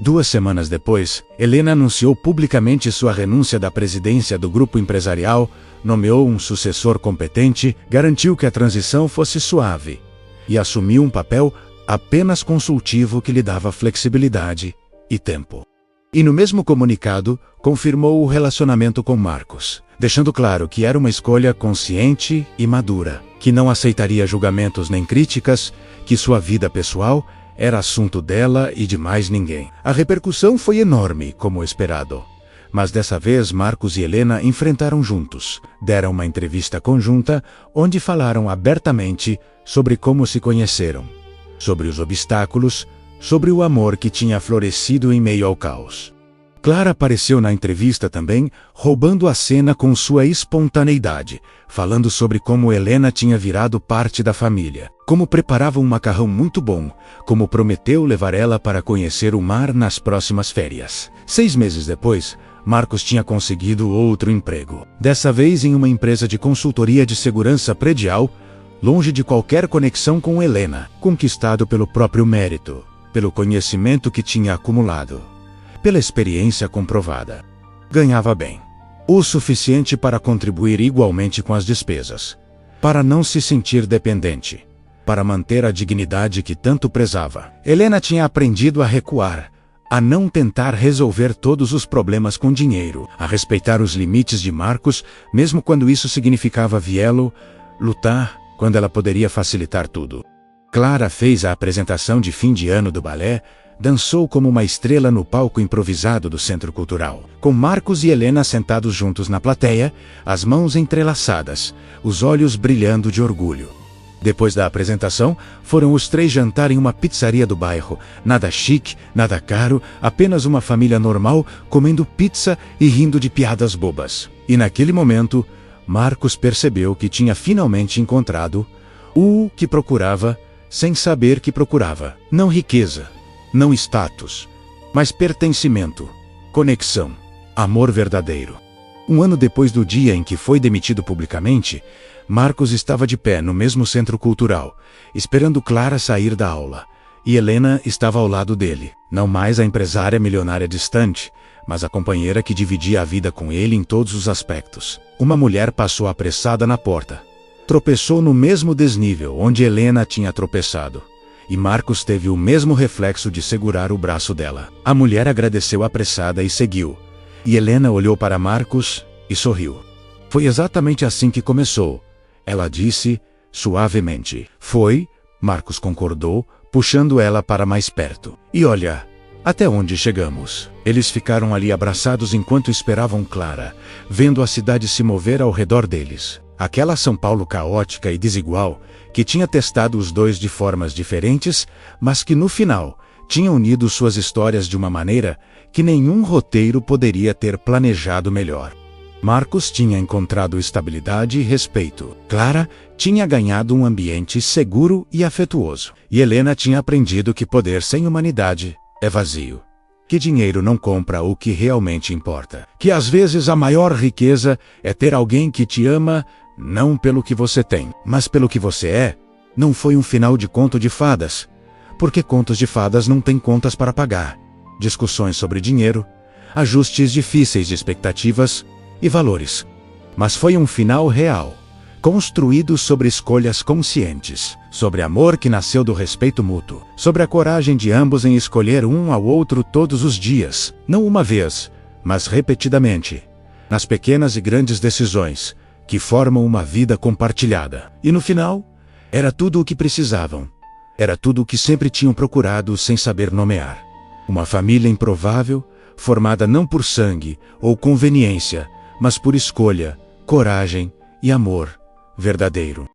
2 semanas depois, Helena anunciou publicamente sua renúncia da presidência do grupo empresarial, nomeou um sucessor competente, garantiu que a transição fosse suave e assumiu um papel apenas consultivo que lhe dava flexibilidade e tempo. E no mesmo comunicado, confirmou o relacionamento com Marcos, deixando claro que era uma escolha consciente e madura, que não aceitaria julgamentos nem críticas, que sua vida pessoal era assunto dela e de mais ninguém. A repercussão foi enorme, como esperado. Mas dessa vez Marcos e Helena enfrentaram juntos, deram uma entrevista conjunta, onde falaram abertamente sobre como se conheceram, sobre os obstáculos, sobre o amor que tinha florescido em meio ao caos. Clara apareceu na entrevista também, roubando a cena com sua espontaneidade, falando sobre como Helena tinha virado parte da família, como preparava um macarrão muito bom, como prometeu levar ela para conhecer o mar nas próximas férias. 6 meses depois, Marcos tinha conseguido outro emprego, dessa vez em uma empresa de consultoria de segurança predial, longe de qualquer conexão com Helena, conquistado pelo próprio mérito, pelo conhecimento que tinha acumulado, pela experiência comprovada. Ganhava bem, o suficiente para contribuir igualmente com as despesas, para não se sentir dependente, para manter a dignidade que tanto prezava. Helena tinha aprendido a recuar, a não tentar resolver todos os problemas com dinheiro, a respeitar os limites de Marcos, mesmo quando isso significava viê-lo, lutar quando ela poderia facilitar tudo. Clara fez a apresentação de fim de ano do balé, dançou como uma estrela no palco improvisado do Centro Cultural, com Marcos e Helena sentados juntos na plateia, as mãos entrelaçadas, os olhos brilhando de orgulho. Depois da apresentação, foram os 3 jantar em uma pizzaria do bairro, nada chique, nada caro, apenas uma família normal, comendo pizza e rindo de piadas bobas. E naquele momento, Marcos percebeu que tinha finalmente encontrado o que procurava, sem saber que procurava. Não riqueza, não status, mas pertencimento, conexão, amor verdadeiro. 1 ano depois do dia em que foi demitido publicamente, Marcos estava de pé no mesmo centro cultural, esperando Clara sair da aula, e Helena estava ao lado dele. Não mais a empresária milionária distante, mas a companheira que dividia a vida com ele em todos os aspectos. Uma mulher passou apressada na porta. Tropeçou no mesmo desnível onde Helena tinha tropeçado, e Marcos teve o mesmo reflexo de segurar o braço dela. A mulher agradeceu apressada e seguiu, e Helena olhou para Marcos e sorriu. Foi exatamente assim que começou, ela disse, suavemente. Foi, Marcos concordou, puxando ela para mais perto. E olha, até onde chegamos. Eles ficaram ali abraçados enquanto esperavam Clara, vendo a cidade se mover ao redor deles. Aquela São Paulo caótica e desigual, que tinha testado os dois de formas diferentes, mas que no final tinha unido suas histórias de uma maneira que nenhum roteiro poderia ter planejado melhor. Marcos tinha encontrado estabilidade e respeito. Clara tinha ganhado um ambiente seguro e afetuoso. E Helena tinha aprendido que poder sem humanidade é vazio. Que dinheiro não compra o que realmente importa. Que às vezes a maior riqueza é ter alguém que te ama, não pelo que você tem, mas pelo que você é. Não foi um final de conto de fadas, porque contos de fadas não têm contas para pagar. Discussões sobre dinheiro, ajustes difíceis de expectativas e valores. Mas foi um final real, construído sobre escolhas conscientes, sobre amor que nasceu do respeito mútuo, sobre a coragem de ambos em escolher um ao outro todos os dias, não uma vez, mas repetidamente, nas pequenas e grandes decisões que formam uma vida compartilhada. E no final, era tudo o que precisavam. Era tudo o que sempre tinham procurado sem saber nomear. Uma família improvável, formada não por sangue ou conveniência, mas por escolha, coragem e amor verdadeiro.